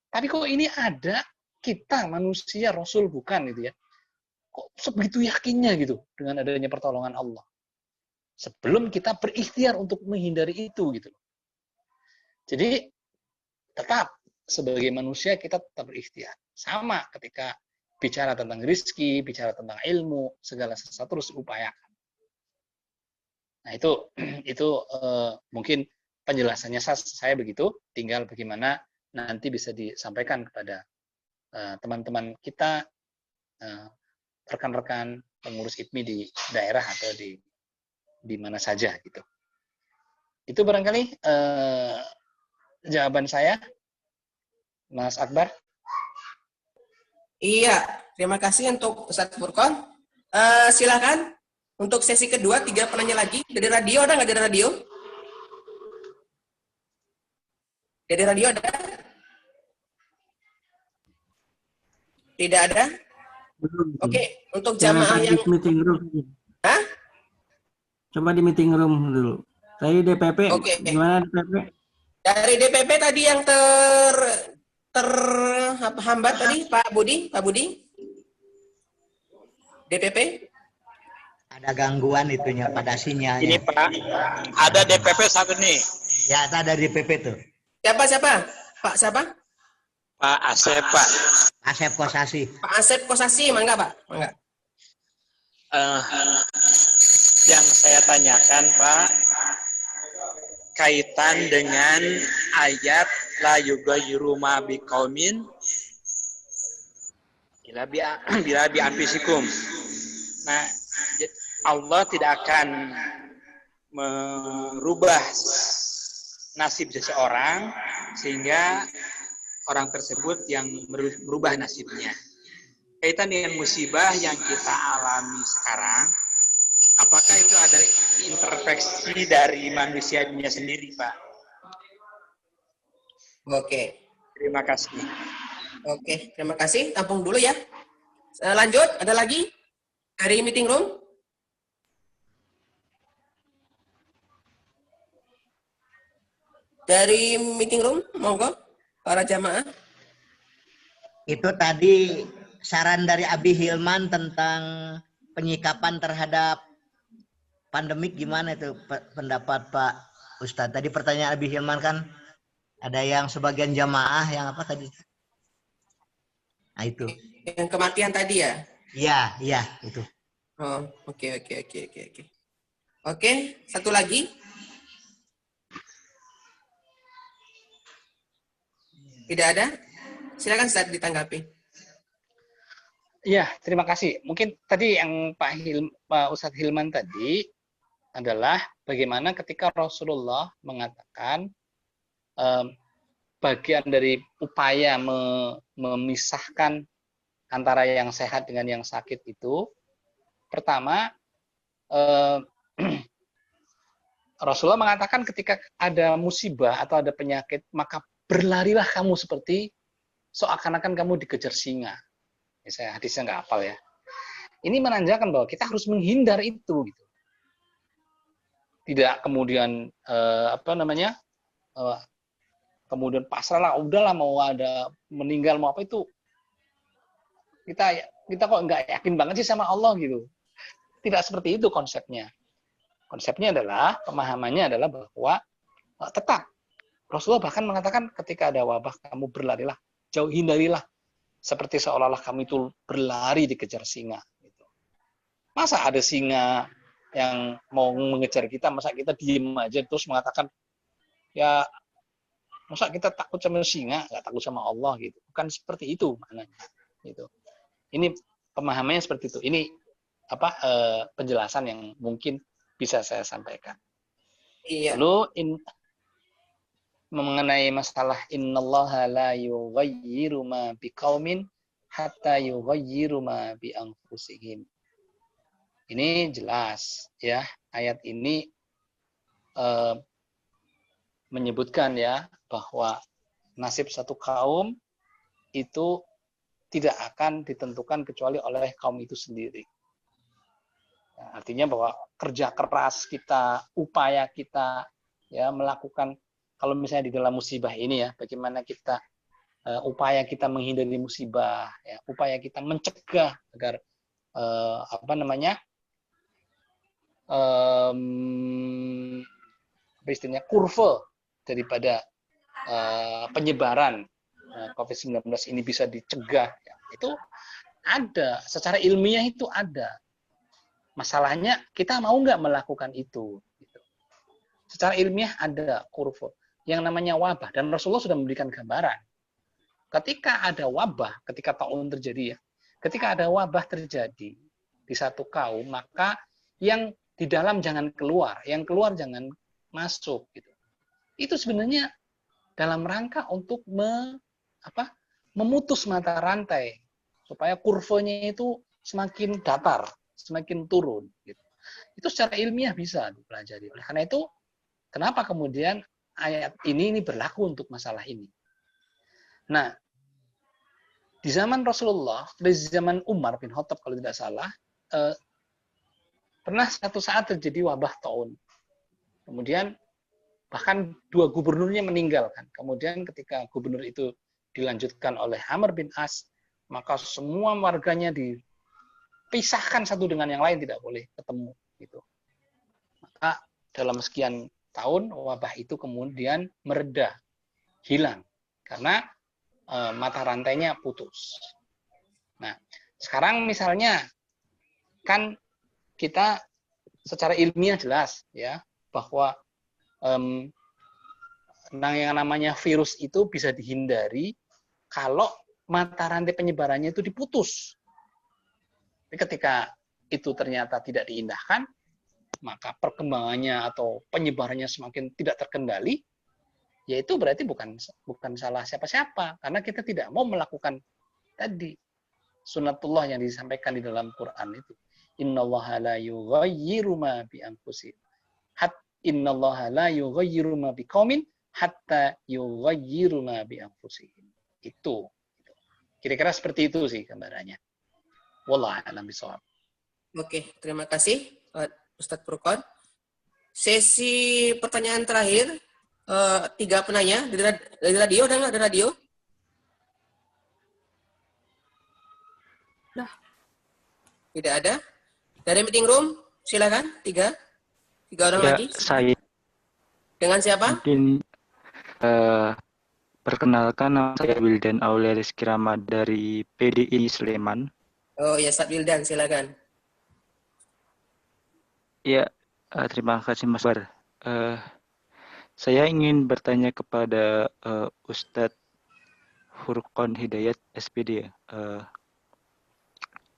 [SPEAKER 10] Tapi kok ini ada kita manusia, Rasul bukan gitu ya. Kok sebegitu yakinnya gitu dengan adanya pertolongan Allah. Sebelum kita berikhtiar untuk menghindari itu gitu. Jadi tetap sebagai manusia kita tetap berikhtiar. Sama ketika bicara tentang rezeki, bicara tentang ilmu, segala sesuatu terus upayakan. Nah itu mungkin penjelasannya saya begitu. Tinggal bagaimana nanti bisa disampaikan kepada teman-teman kita, rekan-rekan pengurus IPMI di daerah atau di mana saja gitu. Itu barangkali jawaban saya, Mas Akbar.
[SPEAKER 4] Iya, terima kasih untuk Ustadz Furqon. Silakan untuk sesi kedua, 3 penanya lagi. Dari radio ada nggak dari radio? Dari radio ada? Tidak ada? Oke, untuk jamaah yang
[SPEAKER 2] meeting room.
[SPEAKER 4] Hah?
[SPEAKER 2] Coba di meeting room dulu. Tadi DPP, gimana DPP?
[SPEAKER 4] Dari DPP tadi yang terhambat tadi, Pak Budi. DPP?
[SPEAKER 8] Ada gangguan itunya pada sinyalnya.
[SPEAKER 12] Ini Pak, ada DPP satu nih.
[SPEAKER 8] Ya, ada DPP tuh.
[SPEAKER 4] Siapa? Pak siapa?
[SPEAKER 12] Pak Asep, Pak.
[SPEAKER 8] Asep Kosasi.
[SPEAKER 4] Pak Asep Kosasi, mangga Pak, mangga.
[SPEAKER 12] Yang saya tanyakan Pak, kaitan dengan ayat la yughayyiru ma biqaumin bila bi anfusikum. Nah, Allah tidak akan merubah nasib seseorang sehingga orang tersebut yang merubah nasibnya. Kaitan dengan musibah yang kita alami sekarang, apakah itu ada intervensi dari manusianya sendiri, Pak?
[SPEAKER 4] Oke.
[SPEAKER 12] Terima kasih.
[SPEAKER 4] Oke, terima kasih. Tampung dulu ya. Lanjut, ada lagi dari meeting room? Dari meeting room, monggo para jamaah.
[SPEAKER 8] Itu tadi saran dari Abi Hilman tentang penyikapan terhadap pandemik, gimana itu pendapat Pak Ustadz? Tadi pertanyaan Abi Hilman kan ada yang sebagian jamaah yang apa tadi? Nah itu.
[SPEAKER 4] Yang kematian tadi ya?
[SPEAKER 8] Iya itu.
[SPEAKER 4] Oh, oke. Oke, satu lagi. Tidak ada? Silakan Ustadz ditanggapi.
[SPEAKER 10] Iya, terima kasih. Mungkin tadi yang Pak Ustadz Hilman tadi adalah bagaimana ketika Rasulullah mengatakan bagian dari upaya memisahkan antara yang sehat dengan yang sakit itu, pertama Rasulullah mengatakan ketika ada musibah atau ada penyakit, maka berlarilah kamu seperti seakan-akan kamu dikejar singa. Saya hadisnya nggak hafal ya. Ini menandakan bahwa kita harus menghindar itu, gitu. Tidak kemudian kemudian pasrahlah, udahlah mau ada meninggal mau apa itu, kita kok nggak yakin banget sih sama Allah gitu. Tidak seperti itu konsepnya. Konsepnya adalah, pemahamannya adalah bahwa tetap Rasulullah bahkan mengatakan ketika ada wabah kamu berlarilah, jauh hindarilah, seperti seolah-olah kamu itu berlari dikejar singa. Gitu. Masa ada singa yang mau mengejar kita, masa kita diem aja terus mengatakan, ya masa kita takut sama singa, nggak takut sama Allah gitu. Bukan seperti itu maknanya. Gitu. Ini pemahamannya seperti itu. Ini penjelasan yang mungkin bisa saya sampaikan.
[SPEAKER 4] Iya.
[SPEAKER 10] Lalu mengenai masalah innallaha la yughayyiru ma biqaumin hatta yughayyiru ma bi anfusihim. Ini jelas ya, ayat ini menyebutkan ya bahwa nasib satu kaum itu tidak akan ditentukan kecuali oleh kaum itu sendiri. Nah, artinya bahwa kerja keras kita, upaya kita ya melakukan, kalau misalnya di dalam musibah ini ya, bagaimana kita upaya kita menghindari musibah, ya, upaya kita mencegah agar istilahnya kurva daripada penyebaran COVID-19 ini bisa dicegah. Ya, itu ada, secara ilmiah itu ada. Masalahnya kita mau nggak melakukan itu. Gitu. Secara ilmiah ada kurva yang namanya wabah, dan Rasulullah sudah memberikan gambaran. Ketika ada wabah, ketika taun terjadi ya, ketika ada wabah terjadi di satu kaum, maka yang di dalam jangan keluar, yang keluar jangan masuk. Gitu. Itu sebenarnya dalam rangka untuk memutus mata rantai supaya kurvanya itu semakin datar, semakin turun. Gitu. Itu secara ilmiah bisa dipelajari. Oleh karena itu, kenapa kemudian ayat ini berlaku untuk masalah ini? Nah, di zaman Rasulullah, di zaman Umar bin Khattab kalau tidak salah, pernah satu saat terjadi wabah taun. Kemudian bahkan 2 gubernurnya meninggal kan. Kemudian ketika gubernur itu dilanjutkan oleh Amr bin As, maka semua warganya dipisahkan satu dengan yang lain, tidak boleh ketemu gitu. Maka dalam sekian tahun wabah itu kemudian mereda, hilang karena mata rantainya putus. Nah, sekarang misalnya kan kita secara ilmiah jelas ya bahwa yang namanya virus itu bisa dihindari kalau mata rantai penyebarannya itu diputus. Tapi ketika itu ternyata tidak diindahkan, maka perkembangannya atau penyebarannya semakin tidak terkendali, yaitu berarti bukan salah siapa-siapa, karena kita tidak mau melakukan tadi sunatullah yang disampaikan di dalam Quran itu. Innallaha la yughayyiru ma bi anfusihim. Innallaha la yughayyiru ma biqaumin hatta yughayyiru ma bi anfusihim. Itu. Kira-kira seperti itu sih gambarannya. Wallahu a'lam bishawab.
[SPEAKER 4] Oke, terima kasih Ustadz Furqon. Sesi pertanyaan terakhir, 3 penanya dari radio, ada nggak? Dari radio? Nah, tidak ada. Dari meeting room, silakan. 3 orang
[SPEAKER 13] ya,
[SPEAKER 4] lagi.
[SPEAKER 13] Saya.
[SPEAKER 4] Dengan siapa?
[SPEAKER 13] Mungkin perkenalkan, nama saya Wildan Aulia Rizky Rahmat dari PDI Sleman.
[SPEAKER 4] Oh ya, Ustadz Wildan, silakan.
[SPEAKER 13] Ya, terima kasih Mas Bar. Saya ingin bertanya kepada Ustadz Furqon Hidayat SPD.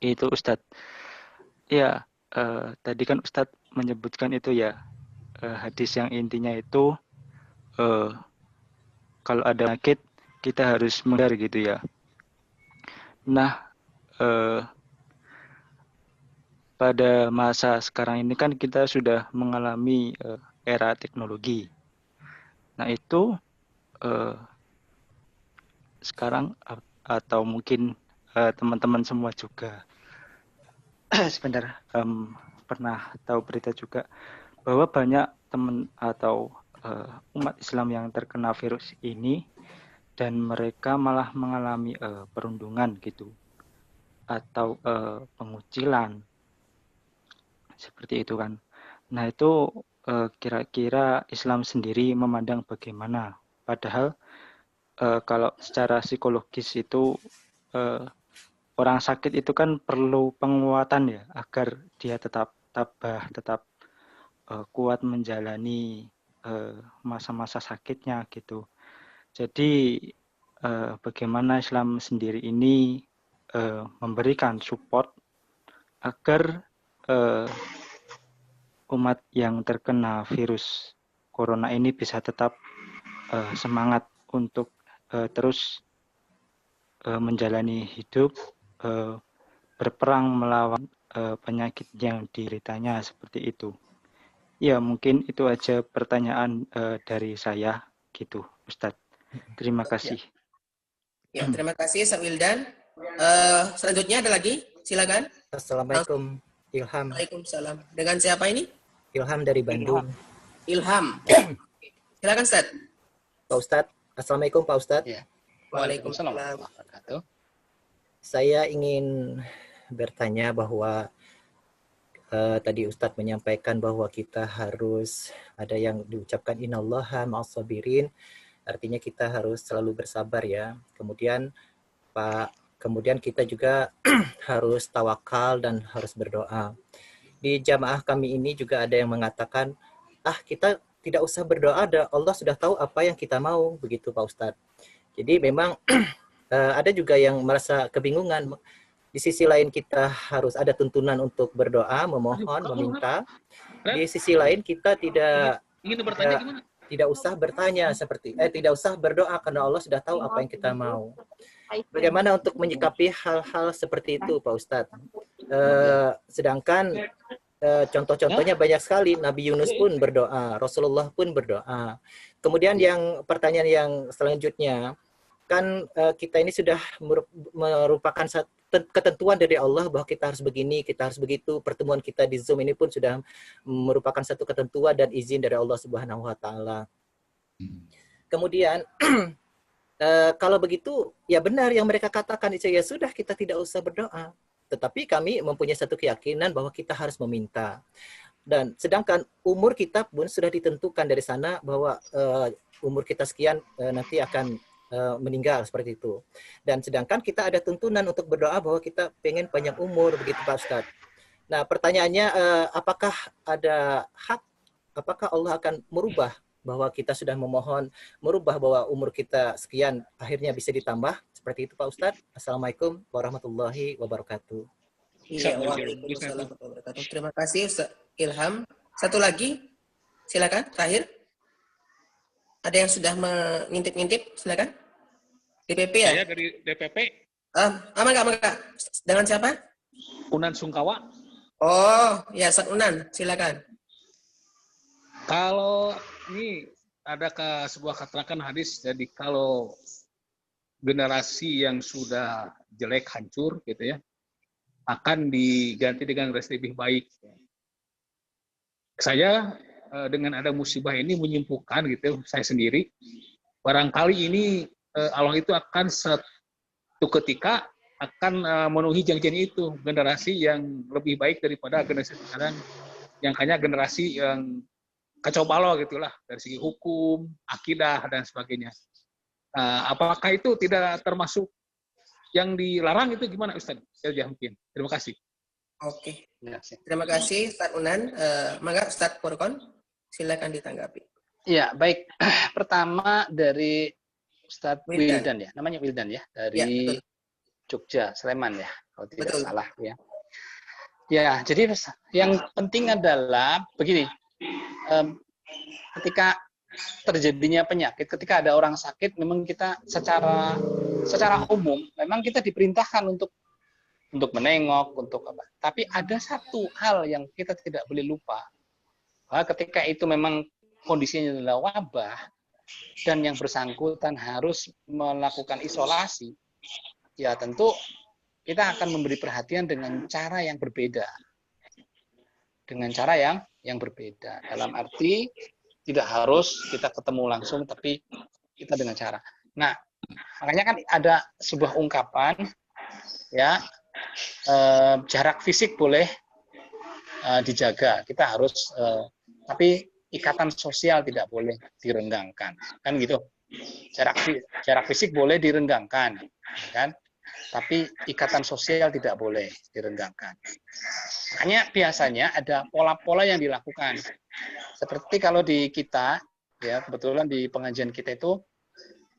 [SPEAKER 13] Itu Ustadz. Ya, tadi kan Ustadz menyebutkan itu ya, hadis yang intinya itu kalau ada sakit kita harus menghindar gitu ya. Nah, pada masa sekarang ini kan kita sudah mengalami era teknologi. Nah itu sekarang atau mungkin teman-teman semua juga sebentar pernah tahu berita juga bahwa banyak teman atau umat Islam yang terkena virus ini dan mereka malah mengalami perundungan gitu atau pengucilan seperti itu kan. Nah itu kira-kira Islam sendiri memandang bagaimana? Padahal kalau secara psikologis itu orang sakit itu kan perlu penguatan ya agar dia tetap tabah, tetap kuat menjalani masa-masa sakitnya gitu. Jadi bagaimana Islam sendiri ini memberikan support agar umat yang terkena virus corona ini bisa tetap semangat untuk terus menjalani hidup, berperang melawan penyakit yang dideritanya seperti itu. Ya mungkin itu aja pertanyaan dari saya gitu, Ustadz. Terima kasih.
[SPEAKER 4] Ya, terima kasih Ustaz Wildan. Selanjutnya ada lagi, silakan.
[SPEAKER 14] Assalamualaikum, Ilham.
[SPEAKER 4] Waalaikumsalam. Dengan siapa ini?
[SPEAKER 14] Ilham dari Bandung.
[SPEAKER 4] Ilham. Silakan Ustaz.
[SPEAKER 14] Pak Ustadz, Assalamualaikum Pak Ustadz.
[SPEAKER 10] Ya.
[SPEAKER 4] Waalaikumsalam.
[SPEAKER 14] Saya ingin bertanya bahwa tadi Ustadz menyampaikan bahwa kita harus ada yang diucapkan innallaha ma'as-sabirin, artinya kita harus selalu bersabar ya. Kemudian kita juga harus tawakal dan harus berdoa. Di jamaah kami ini juga ada yang mengatakan, kita tidak usah berdoa, Allah sudah tahu apa yang kita mau, begitu Pak Ustadz. Jadi memang ada juga yang merasa kebingungan. Di sisi lain kita harus ada tuntunan untuk berdoa, memohon, meminta. Di sisi lain kita tidak usah bertanya tidak usah berdoa karena Allah sudah tahu apa yang kita mau. Bagaimana untuk menyikapi hal-hal seperti itu, Pak Ustadz? Sedangkan contoh-contohnya banyak sekali. Nabi Yunus pun berdoa, Rasulullah pun berdoa. Kemudian yang pertanyaan yang selanjutnya, kan kita ini sudah merupakan ketentuan dari Allah bahwa kita harus begini, kita harus begitu. Pertemuan kita di Zoom ini pun sudah merupakan satu ketentuan dan izin dari Allah Subhanahu wa taala. Kemudian kalau begitu ya benar yang mereka katakan, ya sudah kita tidak usah berdoa. Tetapi kami mempunyai satu keyakinan bahwa kita harus meminta. Dan sedangkan umur kita pun sudah ditentukan dari sana bahwa umur kita sekian nanti akan meninggal seperti itu. Dan sedangkan kita ada tuntunan untuk berdoa bahwa kita pengen panjang umur, begitu Pak Ustadz. Nah pertanyaannya, apakah ada hak, apakah Allah akan merubah bahwa kita sudah memohon, merubah bahwa umur kita sekian akhirnya bisa ditambah, seperti itu Pak Ustadz. Assalamualaikum warahmatullahi wabarakatuh.
[SPEAKER 4] Iya, waalaikumsalam warahmatullahi wabarakatuh. Terima kasih Ustaz Ilham. Satu lagi, silakan terakhir. Ada yang sudah mengintip-ngintip, silakan. DPP ya?
[SPEAKER 15] Saya dari DPP.
[SPEAKER 4] Enggak. Dengan siapa?
[SPEAKER 15] Unan Sungkawa.
[SPEAKER 4] Oh, ya Ustaz Unan, silakan.
[SPEAKER 15] Kalau ini ada sebuah keterangan hadis, jadi kalau generasi yang sudah jelek, hancur gitu ya, akan diganti dengan generasi lebih baik. Saya dengan ada musibah ini menyimpulkan gitu, saya sendiri, barangkali ini Allah itu akan satu ketika akan memenuhi janjian itu, generasi yang lebih baik daripada generasi sekarang, yang hanya generasi yang kacau balau gitulah, dari segi hukum, akidah, dan sebagainya. Apakah itu tidak termasuk yang dilarang itu gimana Ustaz? Saya mungkin. Terima kasih.
[SPEAKER 4] Oke. Terima kasih Ustaz Unan. Mangga Ustaz Furqon, silakan ditanggapi.
[SPEAKER 10] Ya, baik. Pertama dari Ustaz Wildan ya, namanya Wildan ya, dari Jogja, Sleman ya, kalau tidak salah ya. Ya, jadi yang penting adalah begini, ketika terjadinya penyakit, ketika ada orang sakit, memang kita secara umum, memang kita diperintahkan untuk menengok, untuk apa. Tapi ada satu hal yang kita tidak boleh lupa, bahwa ketika itu memang kondisinya adalah wabah, dan yang bersangkutan harus melakukan isolasi, ya tentu kita akan memberi perhatian dengan cara yang berbeda. Dengan cara yang berbeda. Dalam arti, Tidak harus kita ketemu langsung, tapi kita dengan cara. Nah, makanya kan ada sebuah ungkapan, ya, jarak fisik boleh dijaga. Kita harus, tapi ikatan sosial tidak boleh direnggangkan, kan gitu. Jarak fisik boleh direnggangkan, kan? Tapi ikatan sosial tidak boleh direnggangkan. Hanya biasanya ada pola-pola yang dilakukan. Seperti kalau di kita, ya kebetulan di pengajian kita itu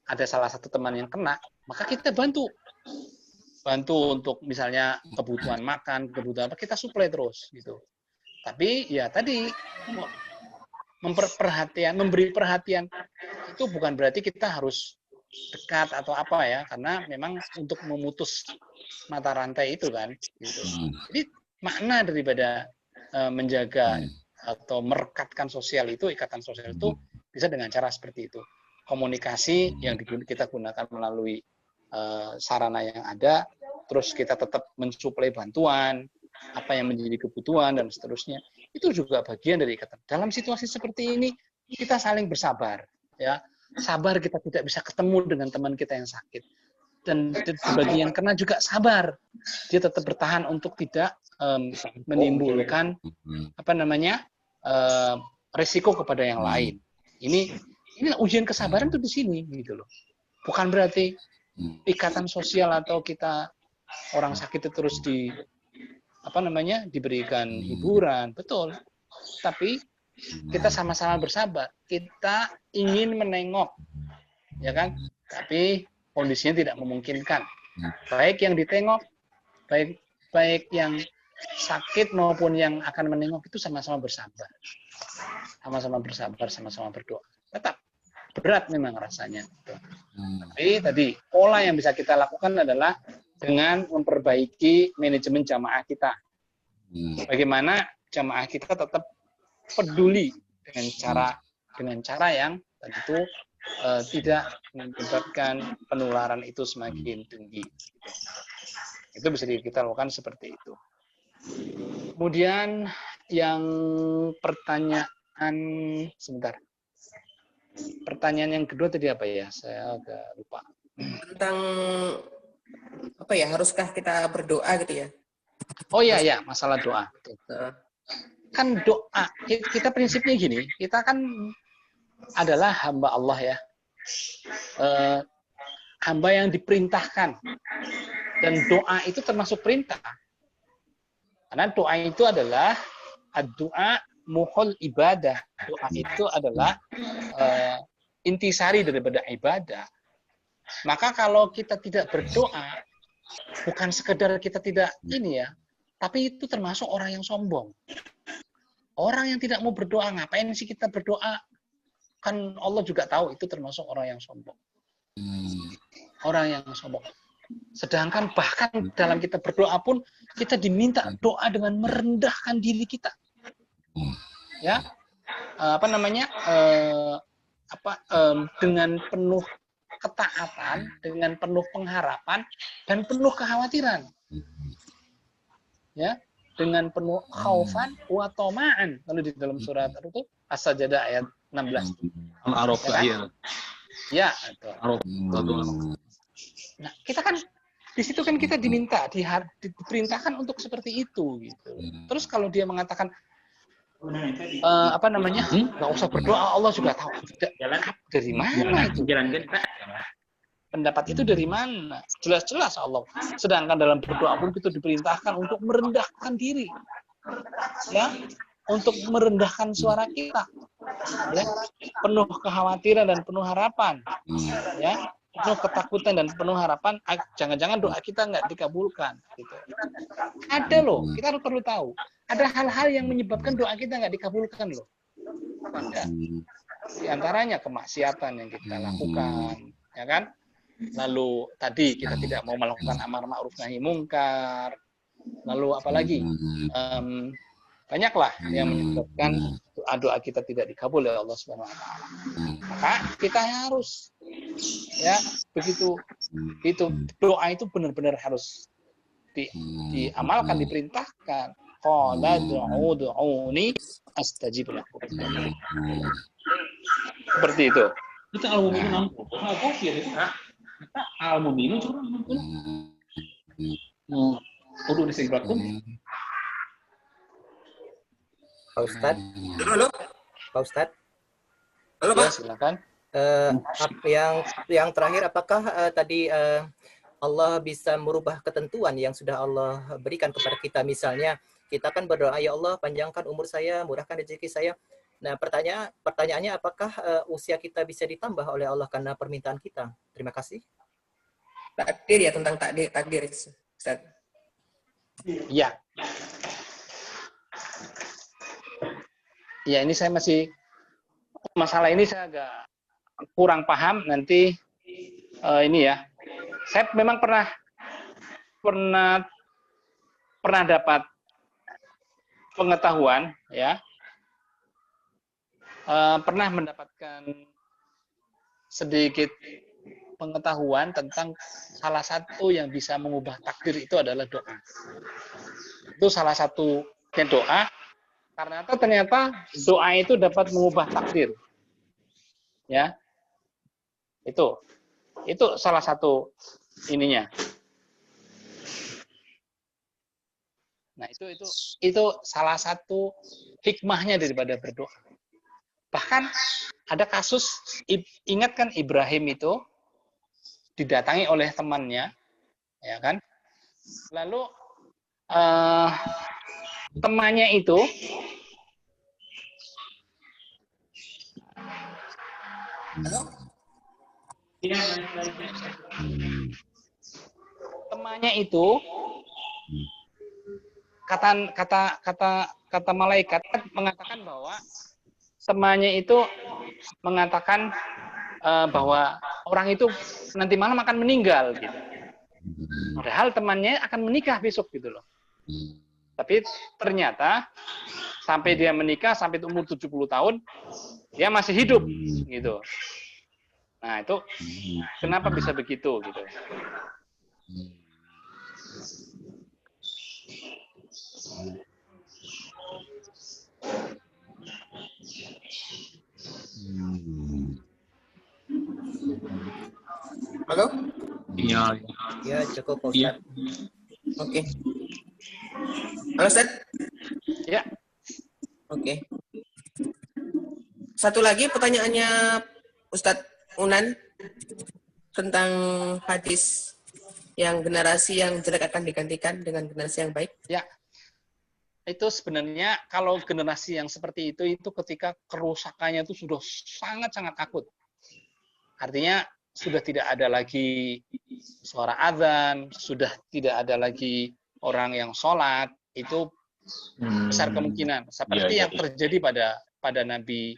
[SPEAKER 10] ada salah satu teman yang kena, maka kita bantu untuk misalnya kebutuhan makan, kebutuhan apa, kita suplai terus gitu. Tapi ya tadi memberi perhatian itu bukan berarti kita harus dekat atau apa ya, karena memang untuk memutus mata rantai itu kan gitu. Jadi makna daripada menjaga atau merekatkan sosial itu, ikatan sosial itu bisa dengan cara seperti itu. Komunikasi yang kita gunakan melalui sarana yang ada, terus kita tetap mensuplai bantuan apa yang menjadi kebutuhan dan seterusnya. Itu juga bagian dari ikatan. Dalam situasi seperti ini kita saling bersabar, ya. Sabar kita tidak bisa ketemu dengan teman kita yang sakit. Dan bagi yang kena juga sabar. Dia tetap bertahan untuk tidak menimbulkan resiko kepada yang lain. Ini ujian kesabaran tuh di sini gitu loh. Bukan berarti ikatan sosial atau kita orang sakit itu terus diberikan hiburan, betul. Tapi kita sama-sama bersabar. Kita ingin menengok, ya kan? Tapi kondisinya tidak memungkinkan. Baik yang ditengok, baik yang sakit maupun yang akan menengok itu sama-sama bersabar. Sama-sama bersabar, sama-sama berdoa. Tetap berat memang rasanya. Tapi tadi pola yang bisa kita lakukan adalah dengan memperbaiki manajemen jamaah kita. Bagaimana jamaah kita tetap peduli dengan cara yang tentu tidak menyebabkan penularan itu semakin tinggi. Itu bisa kita lakukan seperti itu. Kemudian yang pertanyaan yang kedua tadi apa ya? Saya agak lupa.
[SPEAKER 4] Tentang apa ya? Haruskah kita berdoa gitu ya?
[SPEAKER 10] Oh iya ya, masalah doa. Kan doa, kita prinsipnya gini, kita kan adalah hamba Allah ya. Hamba yang diperintahkan. Dan doa itu termasuk perintah. Karena doa itu adalah doa muhul ibadah. Doa itu adalah intisari daripada ibadah. Maka kalau kita tidak berdoa, bukan sekedar kita tidak ini ya, tapi itu termasuk orang yang sombong. Orang yang tidak mau berdoa, ngapain sih kita berdoa? Kan Allah juga tahu itu termasuk orang yang sombong. Orang yang sombong. Sedangkan bahkan dalam kita berdoa pun kita diminta doa dengan merendahkan diri kita. Ya, dengan penuh ketaatan, dengan penuh pengharapan dan penuh kekhawatiran. Ya, dengan penuh khaufan wa tama'an. Kalau di dalam surat itu As-Sajdah ayat 16.
[SPEAKER 15] Al-A'raf ya.
[SPEAKER 10] Ya, itu. Nah, kita kan di situ kan kita diminta, diperintahkan untuk seperti itu gitu. Terus kalau dia mengatakan nggak usah berdoa, Allah juga tahu. Dari mana itu? Pendapat itu dari mana? Jelas-jelas Allah. Sedangkan dalam berdoa pun kita diperintahkan untuk merendahkan diri. Ya, untuk merendahkan suara kita. Ya, penuh kekhawatiran dan penuh harapan. Ya, penuh ketakutan dan penuh harapan, jangan-jangan doa kita nggak dikabulkan. Gitu. Ada loh, kita harus perlu tahu. Ada hal-hal yang menyebabkan doa kita nggak dikabulkan loh. Ada. Di antaranya kemaksiatan yang kita lakukan, ya kan? Lalu tadi kita tidak mau melakukan amar ma'ruf nahi mungkar. Lalu apalagi? Banyaklah yang menyebabkan doa kita tidak dikabul oleh Allah Subhanahu wa taala. Maka kita harus ya begitu itu doa itu benar-benar harus diamalkan, diperintahkan. Qala du'uni astajib lakum. Seperti itu.
[SPEAKER 15] Itu al-mu'minun ampuh. Kafir itu. Kita al-mu'minun curang ampuh. Udah disebutkan.
[SPEAKER 14] Pak Ustadz.
[SPEAKER 4] Halo.
[SPEAKER 14] Pak Ustadz.
[SPEAKER 4] Halo,
[SPEAKER 10] Pak. Ya, silakan.
[SPEAKER 14] Yang terakhir, apakah tadi Allah bisa merubah ketentuan yang sudah Allah berikan kepada kita? Misalnya, kita kan berdoa, ya Allah, panjangkan umur saya, murahkan rezeki saya. Nah, pertanyaannya, apakah usia kita bisa ditambah oleh Allah karena permintaan kita? Terima kasih.
[SPEAKER 4] Takdir ya, tentang takdir, Ustaz.
[SPEAKER 10] Ya. Ya, ini saya masih, masalah ini saya agak kurang paham. Nanti ini ya, saya memang pernah dapat pengetahuan ya, pernah mendapatkan sedikit pengetahuan tentang salah satu yang bisa mengubah takdir itu adalah doa. Itu salah satunya doa, karena ternyata doa itu dapat mengubah takdir. Ya, itu salah satu ininya. Nah, itu salah satu hikmahnya daripada berdoa. Bahkan ada kasus, ingat kan Ibrahim itu didatangi oleh temannya, ya kan? Lalu temannya itu kata malaikat mengatakan bahwa temannya itu mengatakan bahwa orang itu nanti malam akan meninggal gitu. Padahal temannya akan menikah besok gitu loh. Tapi ternyata sampai dia menikah sampai umur 70 tahun dia masih hidup gitu. Nah, itu kenapa bisa begitu gitu.
[SPEAKER 4] Halo?
[SPEAKER 15] Iya.
[SPEAKER 14] Ya, cukup Pak Ustadz.
[SPEAKER 4] Oke. Halo, Ustadz?
[SPEAKER 10] Ya.
[SPEAKER 4] Oke. Satu lagi pertanyaannya Ustadz Unan tentang hadis yang generasi yang jelek akan digantikan dengan generasi yang baik.
[SPEAKER 10] Ya. Itu sebenarnya kalau generasi yang seperti itu ketika kerusakannya itu sudah sangat-sangat akut. Artinya sudah tidak ada lagi suara azan, sudah tidak ada lagi orang yang sholat, itu besar kemungkinan. Seperti yang terjadi pada Nabi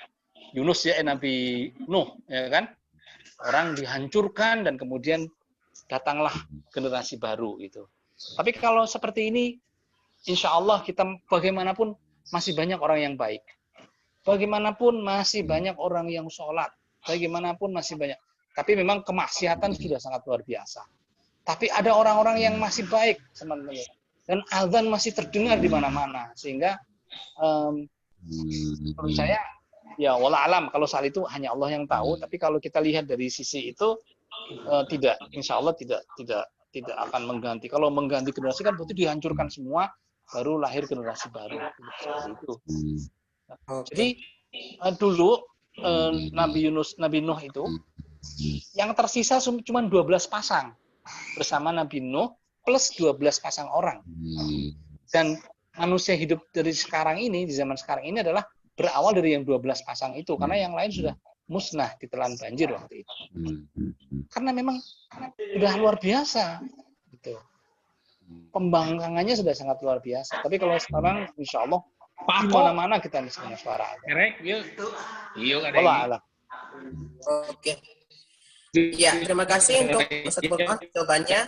[SPEAKER 10] Yunus ya, Nabi Nuh, ya kan? Orang dihancurkan dan kemudian datanglah generasi baru itu. Tapi kalau seperti ini, insya Allah kita bagaimanapun masih banyak orang yang baik. Bagaimanapun masih banyak orang yang sholat. Bagaimanapun masih banyak. Tapi memang kemaksiatan sudah sangat luar biasa. Tapi ada orang-orang yang masih baik, teman-teman. Dan azan masih terdengar di mana-mana. Sehingga menurut saya, ya wallah alam, kalau soal itu hanya Allah yang tahu. Tapi kalau kita lihat dari sisi itu, tidak, insya Allah tidak akan mengganti. Kalau mengganti generasi kan berarti dihancurkan semua, baru lahir generasi baru. Itu. Jadi dulu Nabi Nuh itu yang tersisa cuma 12 pasang bersama Nabi Nuh plus 12 pasang orang. Dan manusia hidup dari sekarang ini, di zaman sekarang ini adalah berawal dari yang 12 pasang itu, karena yang lain sudah musnah ditelan banjir waktu itu. Karena memang sudah luar biasa gitu. Pembangkangannya sudah sangat luar biasa. Tapi kalau sekarang insya Allah di mana-mana kita bisa suara.
[SPEAKER 4] Oke. Ya, terima kasih untuk Ustaz Furqan jawabannya.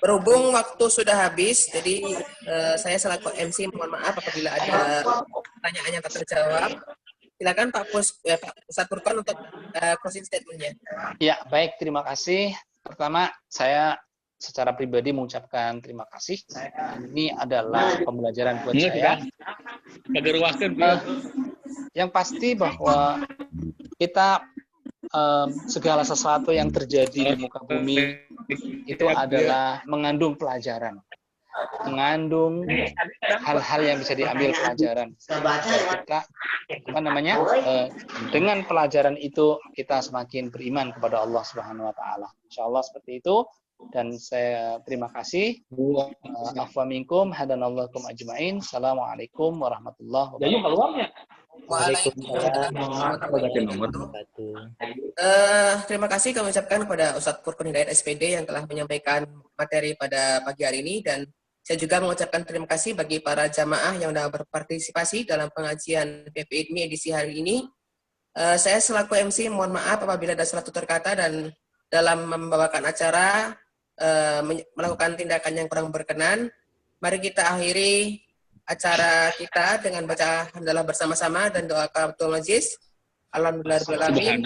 [SPEAKER 4] Berhubung waktu sudah habis, jadi saya selaku MC mohon maaf apabila ada pertanyaan yang tak terjawab. Silakan Pak Ustaz Furqan untuk closing statement-nya.
[SPEAKER 10] Ya, baik, terima kasih. Pertama, saya secara pribadi mengucapkan terima kasih. Ini adalah pembelajaran buat saya. Yang pasti bahwa kita segala sesuatu yang terjadi di muka bumi itu adalah mengandung pelajaran, mengandung hal-hal yang bisa diambil pelajaran. Kita dengan pelajaran itu kita semakin beriman kepada Allah Subhanahu wa taala. Insyaallah seperti itu. Dan saya terima kasih. Afwa minkum, hadanallahum ajmain. Assalamualaikum warahmatullahi wabarakatuh.
[SPEAKER 4] Waalaikumsalam warahmatullahi wabarakatuh. Terima kasih kami ucapkan kepada Ustadz Furqon Hidayat SPD yang telah menyampaikan materi pada pagi hari ini, dan saya juga mengucapkan terima kasih bagi para jamaah yang sudah berpartisipasi dalam pengajian PP IDMI edisi hari ini. Saya selaku MC mohon maaf apabila ada salah tutur kata dan dalam membawakan acara melakukan tindakan yang kurang berkenan. Mari kita akhiri acara kita dengan baca hamdalah bersama-sama dan doa kafaratul majlis. Alhamdulillahirabbil alamin.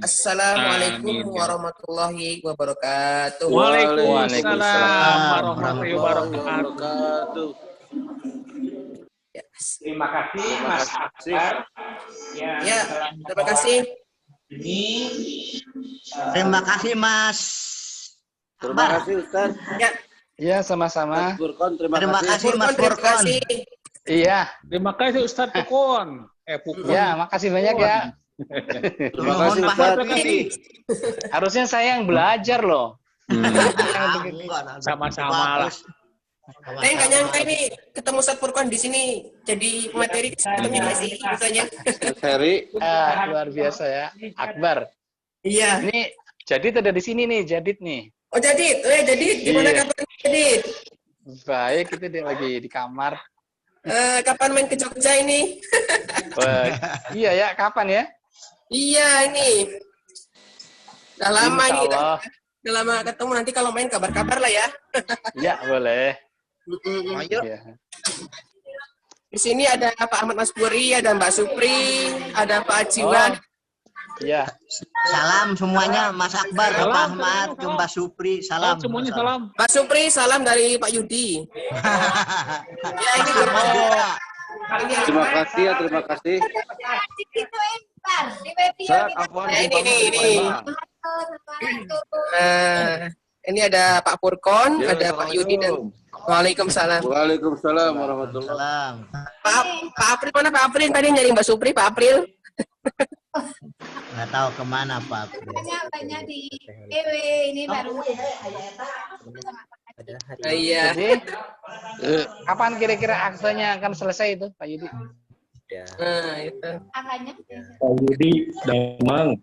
[SPEAKER 4] Assalamualaikum warahmatullahi wabarakatuh.
[SPEAKER 15] Waalaikumsalam warahmatullahi wabarakatuh.
[SPEAKER 5] Terima kasih Mas Akbar.
[SPEAKER 4] Ya, terima kasih.
[SPEAKER 8] Terima kasih Mas.
[SPEAKER 11] Terima kasih Ustaz.
[SPEAKER 4] Ya.
[SPEAKER 10] Ya, sama-sama.
[SPEAKER 8] Terima kasih Mas Furqon.
[SPEAKER 10] Iya.
[SPEAKER 15] Terima kasih Ustaz Furqon. Furqon.
[SPEAKER 10] Ya, makasih banyak ya.
[SPEAKER 11] Terima kasih Ustaz.
[SPEAKER 10] Harusnya saya yang belajar loh.
[SPEAKER 15] Sama-sama lah.
[SPEAKER 4] Saya nggak nyangka ini ketemu Ustadz Furqon di sini jadi materi komunikasi misalnya.
[SPEAKER 11] Seri.
[SPEAKER 10] Luar biasa ya, Akbar.
[SPEAKER 4] Iya.
[SPEAKER 10] Ini Jadid ada di sini nih, Jadid nih.
[SPEAKER 4] Oh Jadid, Jadid, gimana kabar Jadid?
[SPEAKER 10] Baik, itu dia lagi di kamar.
[SPEAKER 4] Kapan main ke Jogja ini?
[SPEAKER 10] Iya ya, kapan ya?
[SPEAKER 4] Iya ini. Udah lama ini.
[SPEAKER 10] Insyaallah.
[SPEAKER 4] Udah lama ketemu, nanti kalau main kabar-kabar lah ya.
[SPEAKER 10] Ya, boleh.
[SPEAKER 4] Ayo. Di sini ada Pak Ahmad Masburi, ada Mbak Supri, ada Pak Ajiwan.
[SPEAKER 10] Iya.
[SPEAKER 8] Salam semuanya Mas Akbar, Pak Ahmad, Mbak Supri, salam.
[SPEAKER 15] Semuanya salam.
[SPEAKER 4] Pak Supri, salam dari Pak Yudi. Ya ini
[SPEAKER 11] Terima kasih ya, terima kasih.
[SPEAKER 4] Ini ada Pak Furqon, ada Pak Yudi dan Waalaikumsalam.
[SPEAKER 11] Waalaikumsalam warahmatullahi wabarakatuh.
[SPEAKER 4] Pak April mana Pak April? Tadi nyari Mbak Supri, Pak April.
[SPEAKER 8] Nggak tahu kemana Pak April.
[SPEAKER 3] Banyak di EW ini baru.
[SPEAKER 4] Iya.
[SPEAKER 10] Jadi, kapan kira-kira aksenya akan selesai itu, Pak Yudi?
[SPEAKER 14] Ya.
[SPEAKER 4] Nah, itu.
[SPEAKER 3] Angkanya.
[SPEAKER 1] Pak Yudi, Damang.